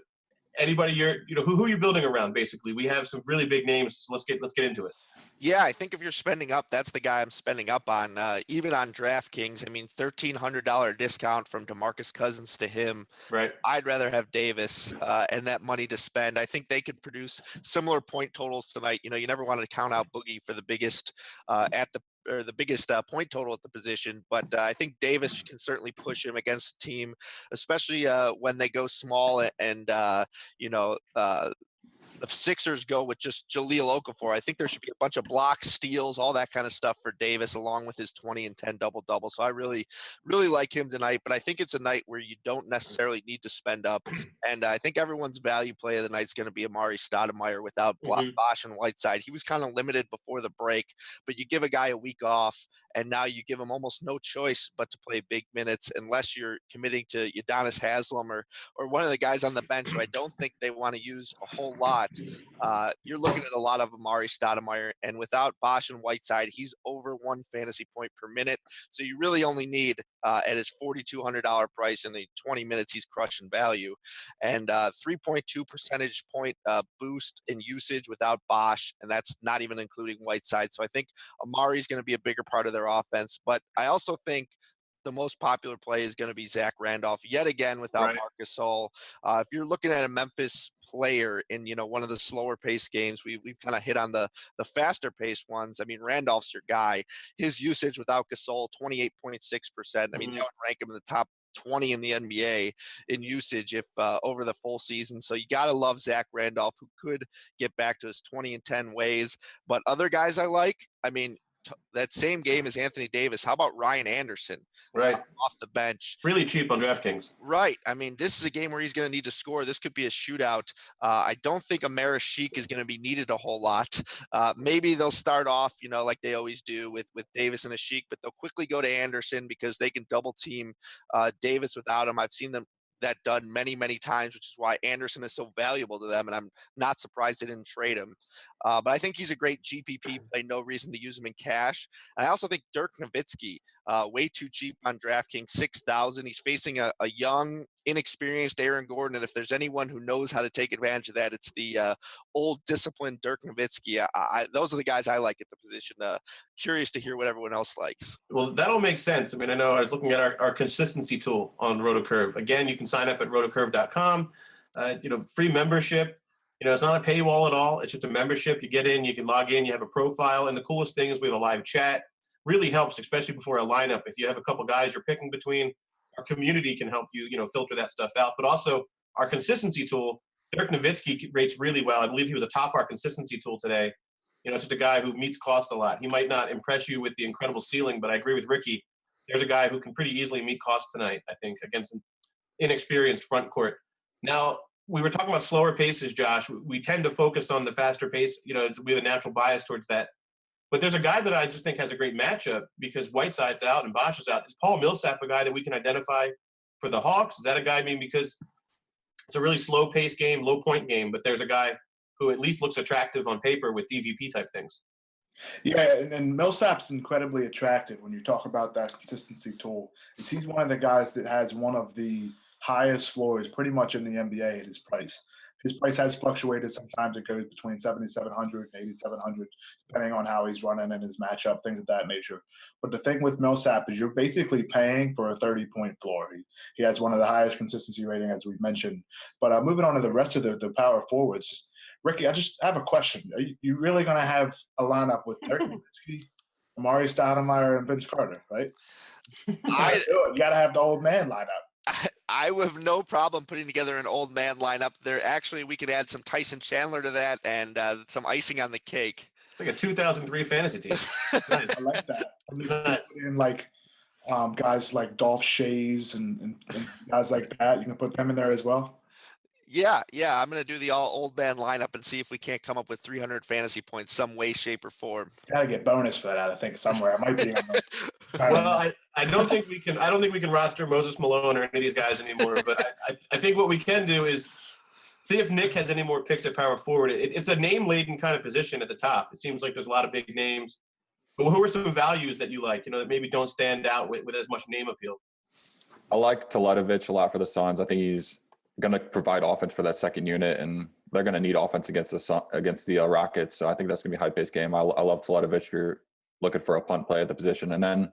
anybody who are you building around? Basically, we have some really big names. So let's get into it. Yeah, I think if you're spending up, that's the guy I'm spending up on. Even on DraftKings, I mean, $1,300 discount from DeMarcus Cousins to him. Right. I'd rather have Davis and that money to spend. I think they could produce similar point totals tonight. You never wanted to count out Boogie for the biggest the biggest point total at the position, but I think Davis can certainly push him against a team, especially when they go small and the Sixers go with just Jahlil Okafor. I think there should be a bunch of blocks, steals, all that kind of stuff for Davis, along with his 20 and 10 double-double. So I really, really like him tonight, but I think it's a night where you don't necessarily need to spend up. And I think everyone's value play of the night is going to be Amari Stoudemire without Bosh and Whiteside. He was kind of limited before the break, but you give a guy a week off, and now you give him almost no choice but to play big minutes unless you're committing to Udonis Haslem or one of the guys on the bench who I don't think they want to use a whole lot. You're looking at a lot of Amari Stoudemire, and without Bosh and Whiteside, he's over 1 fantasy point per minute. So you really only need at his $4,200 price in the 20 minutes he's crushing value, and 3.2 percentage point boost in usage without Bosh, and that's not even including Whiteside. So I think Amari is going to be a bigger part of their offense, but I also think the most popular play is going to be Zach Randolph yet again without Marc Gasol. If you're looking at a Memphis player in one of the slower paced games, we've kind of hit on the faster paced ones. I mean, Randolph's your guy. His usage without Gasol 28.6%. I mean, that would rank him in the top 20 in the NBA in usage if over the full season. So you got to love Zach Randolph, who could get back to his 20 and 10 ways. But other guys I like, I mean, that same game as Anthony Davis. How about Ryan Anderson? Right. Off the bench. Really cheap on DraftKings. Right. I mean, this is a game where he's going to need to score. This could be a shootout. I don't think Amaris Sheik is going to be needed a whole lot. Maybe they'll start off, like they always do with Davis and a Sheik, but they'll quickly go to Anderson because they can double team Davis without him. I've seen them that done many, many times, which is why Anderson is so valuable to them, and I'm not surprised they didn't trade him. But I think he's a great GPP play, no reason to use him in cash. And I also think Dirk Nowitzki, way too cheap on DraftKings, 6,000. He's facing a young, inexperienced Aaron Gordon, and if there's anyone who knows how to take advantage of that, it's the old, disciplined Dirk Nowitzki. Those are the guys I like at the position. Curious to hear what everyone else likes. Well, that all makes sense. I mean, I know I was looking at our consistency tool on RotoCurve. Again, you can sign up at rotocurve.com. Free membership. It's not a paywall at all. It's just a membership. You get in, you can log in, you have a profile. And the coolest thing is we have a live chat. Really helps, especially before a lineup. If you have a couple guys you're picking between, our community can help you, filter that stuff out. But also our consistency tool, Dirk Nowitzki rates really well. I believe he was atop our consistency tool today. It's just a guy who meets cost a lot. He might not impress you with the incredible ceiling, but I agree with Ricky. There's a guy who can pretty easily meet cost tonight, I think, against an inexperienced front court. Now, we were talking about slower paces, Josh. We tend to focus on the faster pace. We have a natural bias towards that. But there's a guy that I just think has a great matchup because Whiteside's out and Bosch is out. Is Paul Millsap a guy that we can identify for the Hawks? Is that a guy, because it's a really slow-paced game, low-point game, but there's a guy who at least looks attractive on paper with DVP-type things. Yeah, and Millsap's incredibly attractive when you talk about that consistency tool. He's one of the guys that has one of the highest floors pretty much in the NBA at his price. His price has fluctuated. Sometimes it goes between 7,700 and 8,700, depending on how he's running and his matchup, things of that nature. But the thing with Millsap is you're basically paying for a 30-point floor. He has one of the highest consistency rating, as we've mentioned. But moving on to the rest of the power forwards, Ricky, I just have a question. Are you really going to have a lineup with Dirk Nowitzki, Amari Stoudemire, and Vince Carter, right? You got to have the old man lineup. I have no problem putting together an old man lineup. We could add some Tyson Chandler to that and some icing on the cake. It's like a 2003 fantasy team. Nice. I like that. And guys like Dolph Shays and guys like that, you can put them in there as well. Yeah. I'm going to do the all old man lineup and see if we can't come up with 300 fantasy points some way, shape, or form. Got to get bonus for that, I think, somewhere. I might be on the Well, I don't think we can. I don't think we can roster Moses Malone or any of these guys anymore. But I think what we can do is see if Nick has any more picks at power forward. It's a name-laden kind of position at the top. It seems like there's a lot of big names. But who are some values that you like? That maybe don't stand out with as much name appeal. I like Teletovic a lot for the Suns. I think he's going to provide offense for that second unit, and they're going to need offense against the Rockets. So I think that's going to be a high-paced game. I love Teletovic if you're looking for a punt play at the position. And then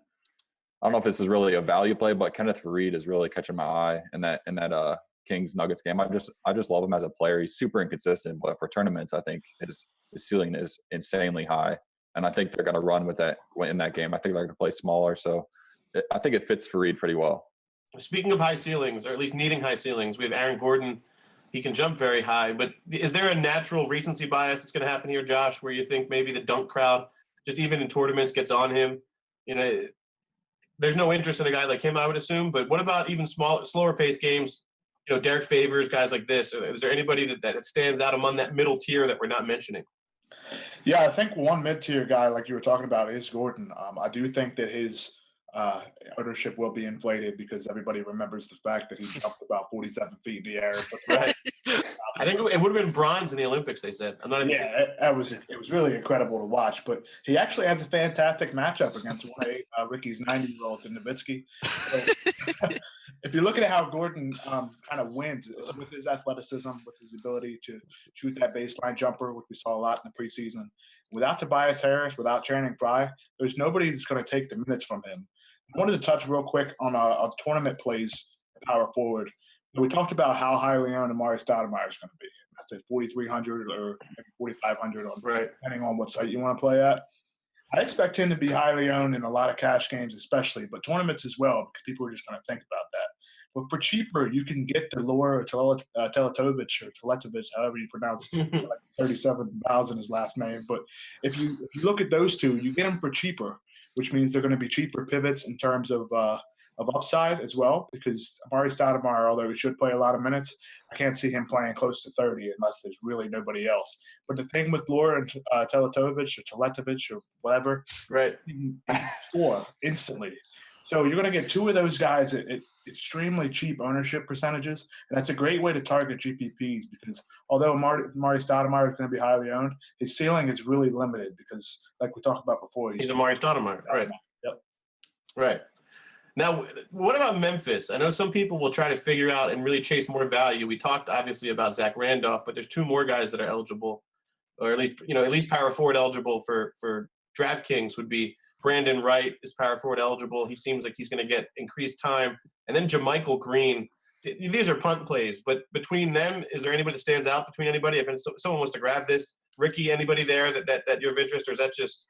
I don't know if this is really a value play, but Kenneth Faried is really catching my eye in that Kings Nuggets game. I just love him as a player. He's super inconsistent, but for tournaments, I think his ceiling is insanely high. And I think they're going to run with that in that game. I think they're going to play smaller. So I think it fits Faried pretty well. Speaking of high ceilings, or at least needing high ceilings, we have Aaron Gordon. He can jump very high, but is there a natural recency bias that's going to happen here, Josh, where you think maybe the dunk crowd, just even in tournaments, gets on him? There's no interest in a guy like him, I would assume. But what about even slower paced games? Derek Favors, guys like this. Is there anybody that stands out among that middle tier that we're not mentioning? Yeah, I think one mid-tier guy, like you were talking about, is Gordon. I do think that his ownership will be inflated because everybody remembers the fact that he jumped about 47 feet in the air. But I think it would have been bronze in the Olympics, they said. I'm not even it was really incredible to watch. But he actually has a fantastic matchup against one of Ricky's 90-year-olds in Nowitzki. So, if you're looking at how Gordon kind of wins, it's with his athleticism, with his ability to shoot that baseline jumper, which we saw a lot in the preseason. Without Tobias Harris, without Channing Frye, there's nobody that's going to take the minutes from him. I wanted to touch real quick on a tournament plays power forward. We talked about how highly owned Amari Stoudemire is going to be. I said 4,300 or maybe 4,500, depending on what site you want to play at. I expect him to be highly owned in a lot of cash games, especially, but tournaments as well, because people are just going to think about that. But for cheaper, you can get Delor Teletovic or Teletovic, however you pronounce 37,000 his last name. But if you look at those two, you get them for cheaper, which means they're going to be cheaper pivots in terms of upside as well. Because Amari Stoudemire, although he should play a lot of minutes, I can't see him playing close to 30 unless there's really nobody else. But the thing with Laura and Teletovic or whatever, Right. you can score instantly. So you're going to get two of those guys at extremely cheap ownership percentages, and that's a great way to target GPPs because although Amari Stoudemire is going to be highly owned, his ceiling is really limited because, like we talked about before, He's Amari Stoudemire. Right. Yep. Right. Now, what about Memphis? I know some people will try to figure out and really chase more value. We talked obviously about Zach Randolph, but there's two more guys that are eligible, or at least power forward eligible for DraftKings would be Brandon Wright is power forward eligible. He seems like he's going to get increased time. And then JaMychal Green. These are punt plays, but between them, is there anybody that stands out between anybody? If someone wants to grab this, Ricky, anybody there that you're of interest, or is that just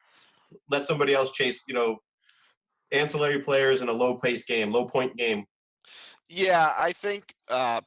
let somebody else chase, ancillary players in a low point game? Yeah, I think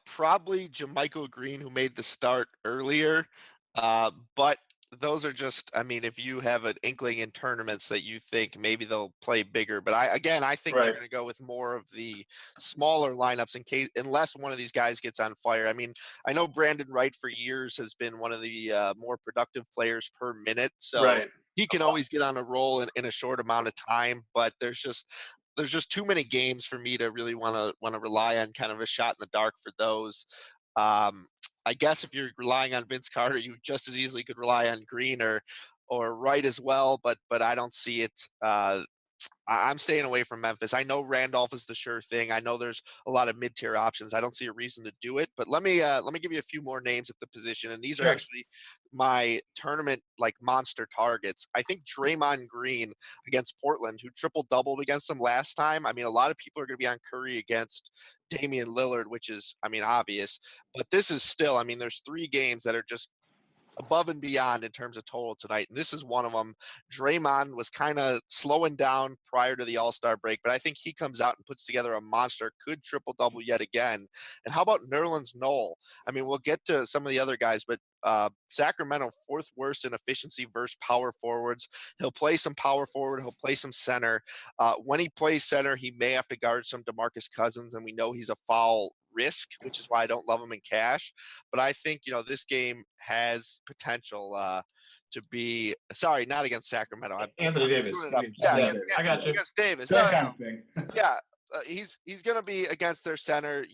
probably JaMychal Green, who made the start earlier. But those are just, I mean, if you have an inkling in tournaments that you think maybe they'll play bigger, but I think they're going to go with more of the smaller lineups unless one of these guys gets on fire. I mean, I know Brandon Wright for years has been one of the more productive players per minute, so he can always get on a roll in a short amount of time. But there's just too many games for me to really want to rely on kind of a shot in the dark for those. I guess if you're relying on Vince Carter, you just as easily could rely on Green or Wright as well, but I don't see it. I'm staying away from Memphis. I know Randolph is the sure thing. I know there's a lot of mid-tier options. I don't see a reason to do it, but let me give you a few more names at the position, and these are actually my tournament like monster targets. I think Draymond Green against Portland, who triple-doubled against them last time. I mean, a lot of people are going to be on Curry against Damian Lillard, which is, I mean, obvious, but this is still, I mean, there's 3 games that are just above and beyond in terms of total tonight, and this is one of them. Draymond was kind of slowing down prior to the All-Star break, but I think he comes out and puts together a monster, could triple-double yet again. And how about Nerlens Noel? I mean, we'll get to some of the other guys, but Sacramento 4th worst in efficiency versus power forwards. He'll play some power forward. He'll play some center. When he plays center, he may have to guard some DeMarcus Cousins, and we know he's a foul risk, which is why I don't love him in cash. But I think, this game has potential to be, sorry, not against Sacramento. Anthony Davis. Yeah, I got you. Against Davis. That kind of thing. Yeah, he's going to be against their center,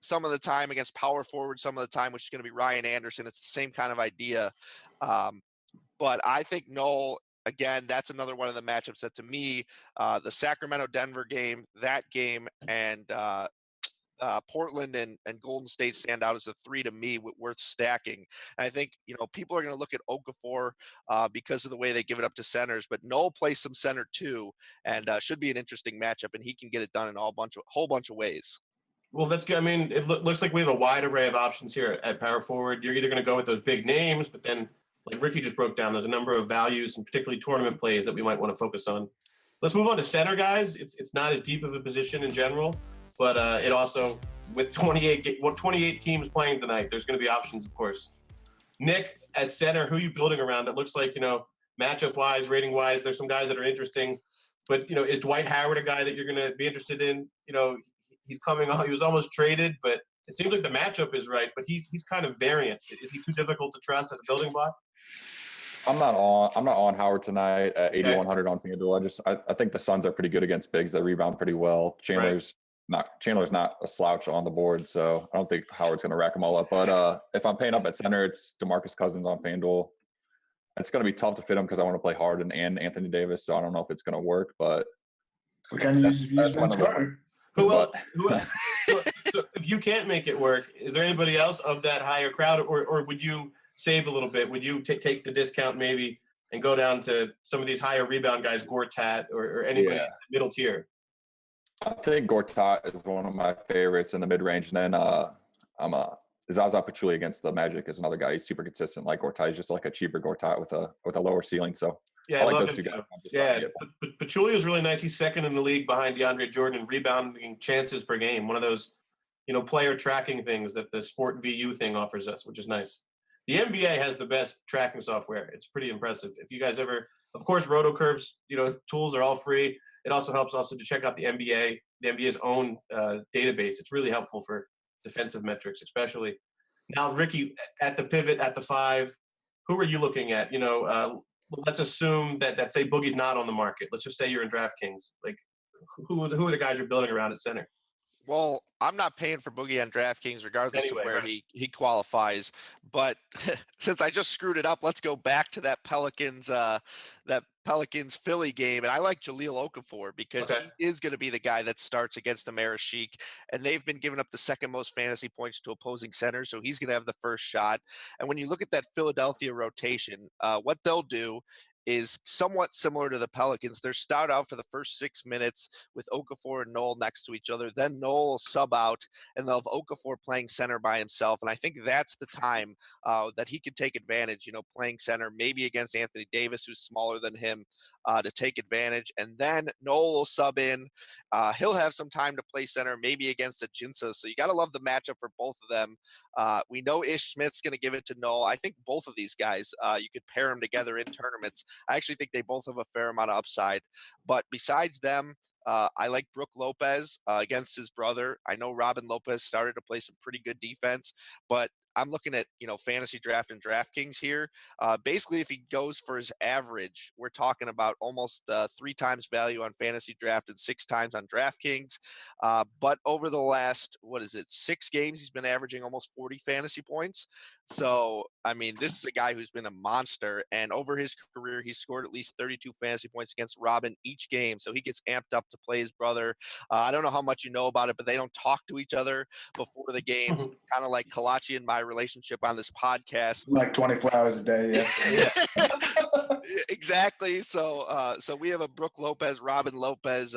some of the time, against power forward some of the time, which is going to be Ryan Anderson. It's the same kind of idea. But I think Noel, again, that's another one of the matchups that, to me, the Sacramento-Denver game, that game, and Portland and Golden State stand out as the 3 to me worth stacking. And I think, people are going to look at Okafor because of the way they give it up to centers, but Noel plays some center too, and should be an interesting matchup, and he can get it done in a whole bunch of ways. Well, that's good. I mean, it looks like we have a wide array of options here at power forward. You're either going to go with those big names, but then, like Ricky just broke down, there's a number of values and particularly tournament plays that we might want to focus on. Let's move on to center, guys. It's not as deep of a position in general, but it also, with 28 teams playing tonight, there's going to be options, of course. Nick, at center, who are you building around? It looks like, matchup-wise, rating-wise, there's some guys that are interesting. But, is Dwight Howard a guy that you're going to be interested in? He's coming on. He was almost traded, but it seems like the matchup is right, but he's kind of variant. Is he too difficult to trust as a building block? I'm not on Howard tonight at 8,100 on FanDuel. I think the Suns are pretty good against bigs that rebound pretty well. Chandler's not a slouch on the board, so I don't think Howard's going to rack them all up. But if I'm paying up at center, it's DeMarcus Cousins on FanDuel. It's going to be tough to fit him because I want to play Harden and Anthony Davis, so I don't know if it's going to work. But we can use Vince Carter. Who else? So if you can't make it work, is there anybody else of that higher crowd, or would you save a little bit? Would you take the discount maybe and go down to some of these higher rebound guys, Gortat or anybody in the middle tier? I think Gortat is one of my favorites in the mid-range. And then Zaza Pachulia against the Magic is another guy. He's super consistent like Gortat. He's just like a cheaper Gortat with a lower ceiling. So yeah, I love those two guys. Yeah, but Pachulia is really nice. He's second in the league behind DeAndre Jordan in rebounding chances per game. One of those player tracking things that the Sport VU thing offers us, which is nice. The NBA has the best tracking software. It's pretty impressive. If you guys ever, of course, RotoCurve's, tools are all free. It also helps to check out the NBA's own database. It's really helpful for defensive metrics, especially. Now, Ricky, at the pivot, at the 5, who are you looking at? Let's assume that say Boogie's not on the market. Let's just say you're in DraftKings. Like, who are the guys you're building around at center? Well, I'm not paying for Boogie on DraftKings regardless Anyway, of where right. he qualifies. But since I just screwed it up, let's go back to that Pelicans Philly game. And I like Jahlil Okafor because Okay. he is going to be the guy that starts against Amara Sheik. And they've been giving up the second most fantasy points to opposing centers. So he's going to have the first shot. And when you look at that Philadelphia rotation, what they'll do is somewhat similar to the Pelicans. They'll start out for the first 6 minutes with Okafor and Noel next to each other. Then Noel will sub out, and they'll have Okafor playing center by himself. And I think that's the time that he could take advantage, playing center, maybe against Anthony Davis, who's smaller than him, to take advantage. And then Noel will sub in. He'll have some time to play center, maybe against a Jinsa. So you got to love the matchup for both of them. We know Ish Smith's going to give it to Noel. I think both of these guys, you could pair them together in tournaments. I actually think they both have a fair amount of upside. But besides them, I like Brook Lopez against his brother. I know Robin Lopez started to play some pretty good defense, but I'm looking at, fantasy draft and DraftKings here. Basically, if he goes for his average, we're talking about almost 3 times value on fantasy draft and 6 times on DraftKings. But over the last, 6 games, he's been averaging almost 40 fantasy points. So, I mean, this is a guy who's been a monster. And over his career, he's scored at least 32 fantasy points against Robin each game. So he gets amped up to play his brother. I don't know how much you know about it, but they don't talk to each other before the games, kind of like Kalachi and my relationship on this podcast. Like 24 hours a day. Yeah. Exactly. So we have a Brook Lopez, Robin Lopez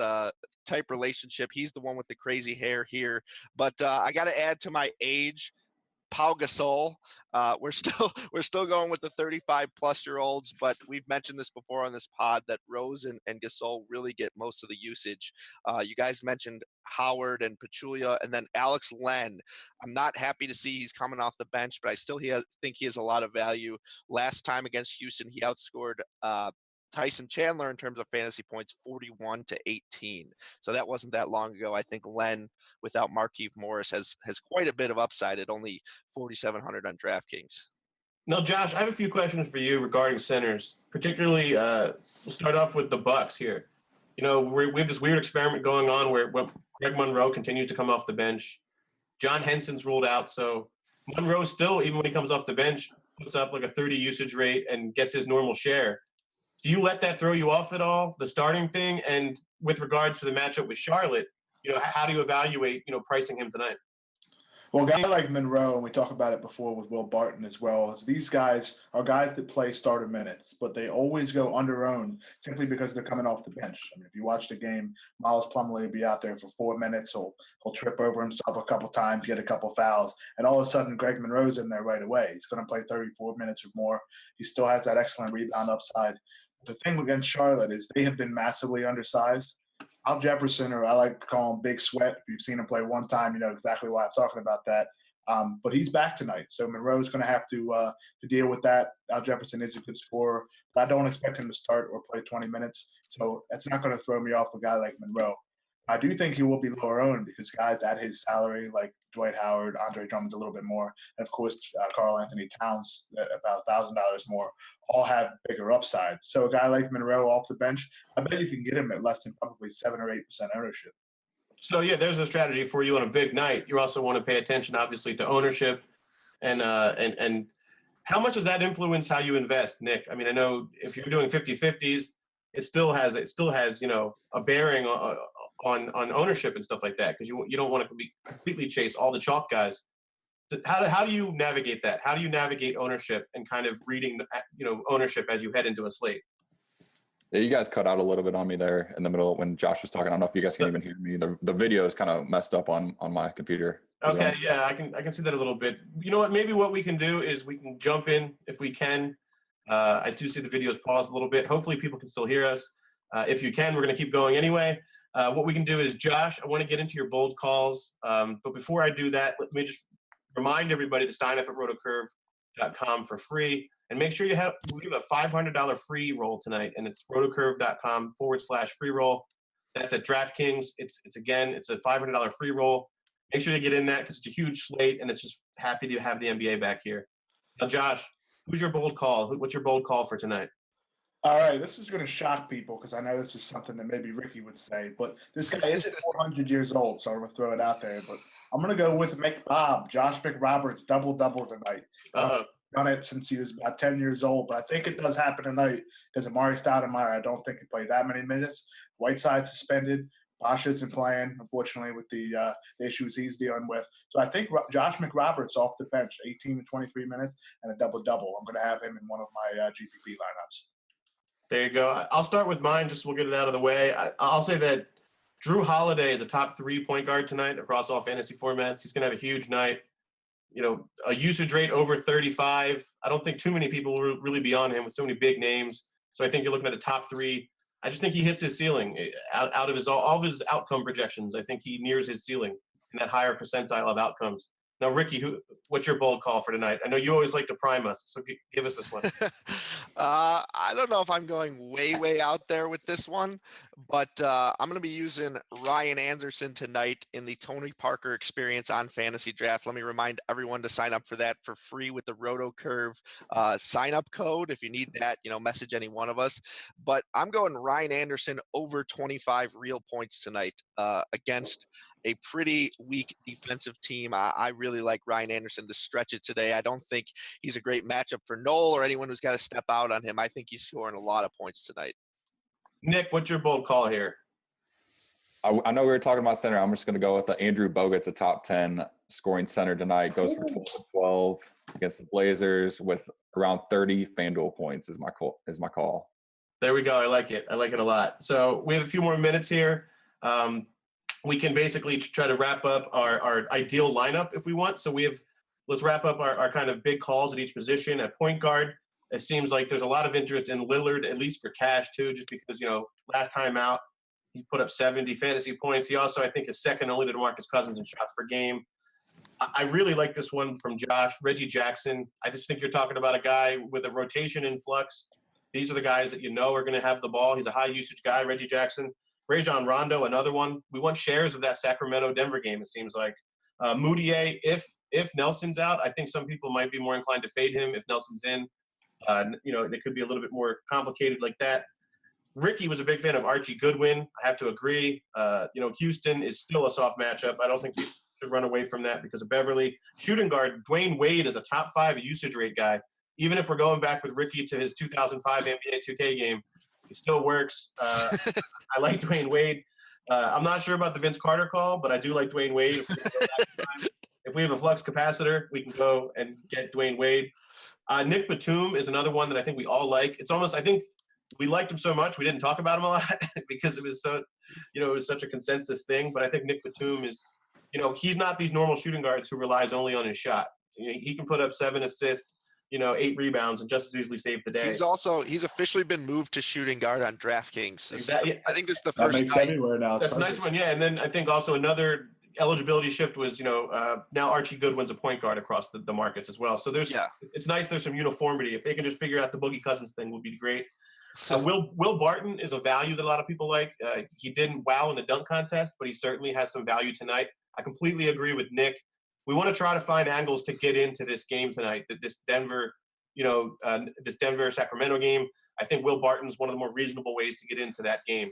type relationship. He's the one with the crazy hair here. But I got to add to my age, Pau Gasol. We're still going with the 35-plus-year-olds, but we've mentioned this before on this pod that Rose and Gasol really get most of the usage. You guys mentioned Howard and Pachulia, and then Alex Len. I'm not happy to see he's coming off the bench, but I still think he has a lot of value. Last time against Houston, he outscored Tyson Chandler in terms of fantasy points 41-18. So that wasn't that long ago. I think Len without Markieff Morris has quite a bit of upside at only 4,700 on DraftKings. Now, Josh, I have a few questions for you regarding centers, particularly we'll start off with the Bucks here. We have this weird experiment going on where Greg Monroe continues to come off the bench. John Henson's ruled out. So Monroe still, even when he comes off the bench, puts up like a 30 usage rate and gets his normal share. Do you let that throw you off at all, the starting thing? And with regards to the matchup with Charlotte, how do you evaluate, pricing him tonight? Well, a guy like Monroe, and we talked about it before with Will Barton as well, is these guys are guys that play starter minutes, but they always go under-owned simply because they're coming off the bench. I mean, if you watch the game, Miles Plumlee will be out there for 4 minutes. He'll trip over himself a couple times, get a couple fouls, and all of a sudden Greg Monroe's in there right away. He's going to play 34 minutes or more. He still has that excellent rebound upside. The thing against Charlotte is they have been massively undersized. Al Jefferson, or I like to call him Big Sweat. If you've seen him play one time, you know exactly why I'm talking about that. But he's back tonight, so Monroe's going to have to deal with that. Al Jefferson is a good scorer, but I don't expect him to start or play 20 minutes, so that's not going to throw me off a guy like Monroe. I do think he will be lower owned because guys at his salary, like Dwight Howard, Andre Drummond's a little bit more, and of course Karl Anthony Towns about $1,000 more, all have bigger upside. So a guy like Monroe off the bench, I bet you can get him at less than probably 7 or 8% ownership. So yeah, there's a strategy for you on a big night. You also want to pay attention, obviously, to ownership, and how much does that influence how you invest, Nick? I mean, I know if you're doing 50-50s, it still has a bearing on ownership and stuff like that, because you don't want to completely chase all the chalk guys. How do you navigate that? How do you navigate ownership and kind of reading ownership as you head into a slate? Yeah, you guys cut out a little bit on me there in the middle when Josh was talking. I don't know if you guys can even hear me. The video is kind of messed up on my computer. Okay, yeah, I can see that a little bit. You know what? Maybe what we can do is we can jump in if we can. I do see the videos paused a little bit. Hopefully people can still hear us. If you can, we're going to keep going anyway. What we can do is, Josh, I want to get into your bold calls. But before I do that, let me just remind everybody to sign up at rotocurve.com for free. And make sure we have a $500 free roll tonight. And it's rotocurve.com/free roll. That's at DraftKings. It's a $500 free roll. Make sure to get in that because it's a huge slate, and it's just happy to have the NBA back here. Now, Josh, who's your bold call? What's your bold call for tonight? All right, this is going to shock people because I know this is something that maybe Ricky would say, but this guy isn't 400 years old, so I'm going to throw it out there. But I'm going to go with McBob, Josh McRoberts, double-double tonight. Done it since he was about 10 years old, but I think it does happen tonight because Amari Stoudemire, I don't think he played that many minutes. Whiteside suspended. Bosh isn't playing, unfortunately, with the issues he's dealing with. So I think Josh McRoberts off the bench, 18 to 23 minutes and a double-double. I'm going to have him in one of my GPP lineups. There you go. I'll start with mine, just we'll get it out of the way. I'll say that Drew Holiday is a top 3 point guard tonight across all fantasy formats. He's going to have a huge night. A usage rate over 35. I don't think too many people will really be on him with so many big names. So I think you're looking at a top 3. I just think he hits his ceiling out of all of his outcome projections. I think he nears his ceiling in that higher percentile of outcomes. Now, Ricky, what's your bold call for tonight? I know you always like to prime us, so give us this one. I don't know if I'm going way out there with this one, but I'm going to be using Ryan Anderson tonight in the Tony Parker Experience on Fantasy Draft. Let me remind everyone to sign up for that for free with the RotoCurve sign-up code. If you need that, message any one of us. But I'm going Ryan Anderson over 25 real points tonight against a pretty weak defensive team. I really like Ryan Anderson to stretch it today. I don't think he's a great matchup for Noel or anyone who's got to step out on him. I think he's scoring a lot of points tonight. Nick, what's your bold call here? I know we were talking about center. I'm just going to go with Andrew Bogut's a top 10 scoring center tonight. Goes for 12 against the Blazers with around 30 FanDuel points is my call. There we go. I like it. I like it a lot. So we have a few more minutes here. We can basically try to wrap up our ideal lineup if we want. So let's wrap up our kind of big calls at each position. At point guard, it seems like there's a lot of interest in Lillard, at least for cash too, just because, last time out, he put up 70 fantasy points. He also, I think, is second only to DeMarcus Cousins in shots per game. I really like this one from Josh. Reggie Jackson. I just think you're talking about a guy with a rotation influx. These are the guys that are going to have the ball. He's a high usage guy, Reggie Jackson. Rajon Rondo, another one. We want shares of that Sacramento-Denver game, it seems like. Moutier, if Nelson's out, I think some people might be more inclined to fade him if Nelson's in. They could be a little bit more complicated like that. Ricky was a big fan of Archie Goodwin. I have to agree. Houston is still a soft matchup. I don't think you should run away from that because of Beverly. Shooting guard, Dwayne Wade is a top 5 usage rate guy. Even if we're going back with Ricky to his 2005 NBA 2K game, it still works. I like Dwayne Wade. I'm not sure about the Vince Carter call, but I do like Dwayne Wade. If we have a flux capacitor, we can go and get Dwayne Wade. Nick Batum is another one that I think we all like. It's almost, I think we liked him so much we didn't talk about him a lot because it was so, it was such a consensus thing. But I think Nick Batum is, he's not these normal shooting guards who relies only on his shot. He can put up 7 assists, 8 rebounds and just as easily save the day. He's officially been moved to shooting guard on DraftKings. Exactly. I think this is the first makes everywhere now. That's a nice one, yeah. And then I think also another eligibility shift was, now Archie Goodwin's a point guard across the markets as well. So it's nice there's some uniformity. If they can just figure out the Boogie Cousins thing, would be great. Will Barton is a value that a lot of people like. He didn't wow in the dunk contest, but he certainly has some value tonight. I completely agree with Nick. We want to try to find angles to get into this game tonight. This Denver Sacramento game. I think Will Barton's one of the more reasonable ways to get into that game.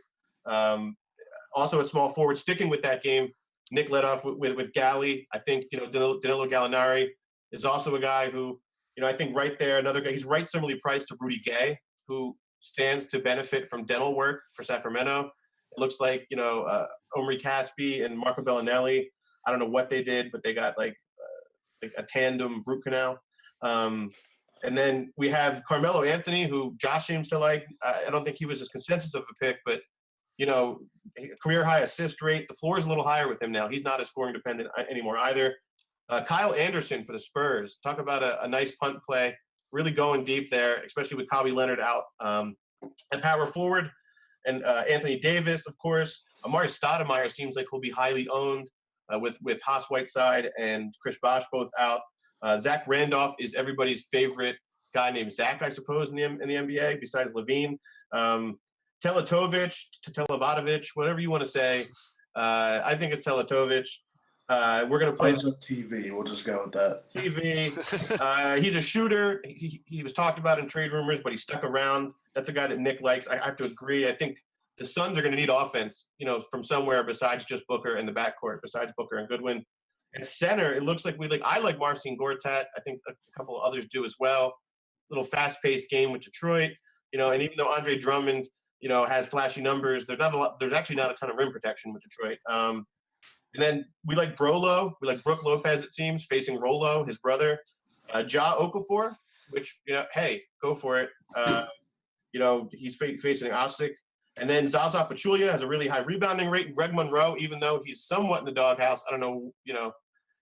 Also at small forward, sticking with that game, Nick led off with Gally. I think Danilo Gallinari is also a guy who I think right there another guy. He's right similarly priced to Rudy Gay, who stands to benefit from dental work for Sacramento. It looks like Omri Caspi and Marco Bellinelli. I don't know what they did, but they got like a tandem root canal. And then we have Carmelo Anthony, who Josh seems to like. I don't think he was as consensus of a pick, but, career high assist rate. The floor is a little higher with him now. He's not as scoring dependent anymore either. Kyle Anderson for the Spurs. Talk about a nice punt play. Really going deep there, especially with Kawhi Leonard out. At power forward, and Anthony Davis, of course. Amari Stoudemire seems like he'll be highly owned with Haas Whiteside and Chris Bosh both out. Zach Randolph is everybody's favorite guy named Zach, I suppose, in the NBA, besides Levine. Teletovic, Televatovic, whatever you want to say. I think it's Teletovic. We're going to play TV. We'll just go with that. TV. He's a shooter. He was talked about in trade rumors, but he stuck around. That's a guy that Nick likes. I have to agree. I think the Suns are going to need offense, from somewhere besides just Booker in the backcourt, besides Booker and Goodwin. At center, it looks like I like Marcin Gortat. I think a couple of others do as well. Little fast-paced game with Detroit, and even though Andre Drummond, has flashy numbers, there's actually not a ton of rim protection with Detroit. And then we like Brolo. We like Brooke Lopez, it seems, facing Rolo, his brother. Ja Okafor, which, hey, go for it. He's facing Osik. And then Zaza Pachulia has a really high rebounding rate. Greg Monroe, even though he's somewhat in the doghouse, I don't know,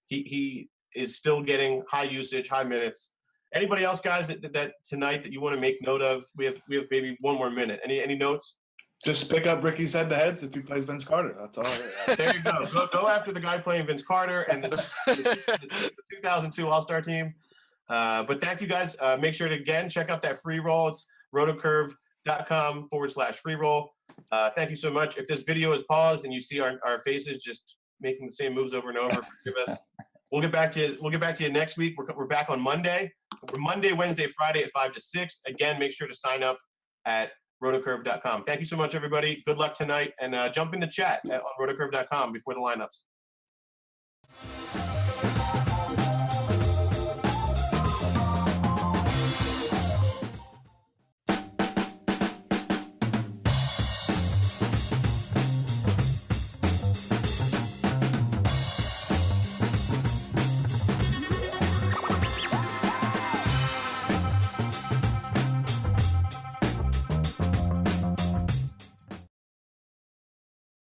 he is still getting high usage, high minutes. Anybody else, guys, that tonight that you want to make note of? We have maybe one more minute. Any notes? Just pick up Ricky's head-to-head if he plays Vince Carter. That's all. There you go. Go after the guy playing Vince Carter and the 2002 All-Star team. But thank you, guys. Make sure to, again, check out that free roll. It's rotocurve.com/free roll. Thank you so much. If this video is paused and you see our faces just making the same moves over and over, forgive us. We'll get back to you next week. We're back on Monday. We're Monday, Wednesday, Friday at 5 to 6. Again, make sure to sign up at rotocurve.com. Thank you so much, everybody. Good luck tonight, and jump in the chat on rotocurve.com before the lineups.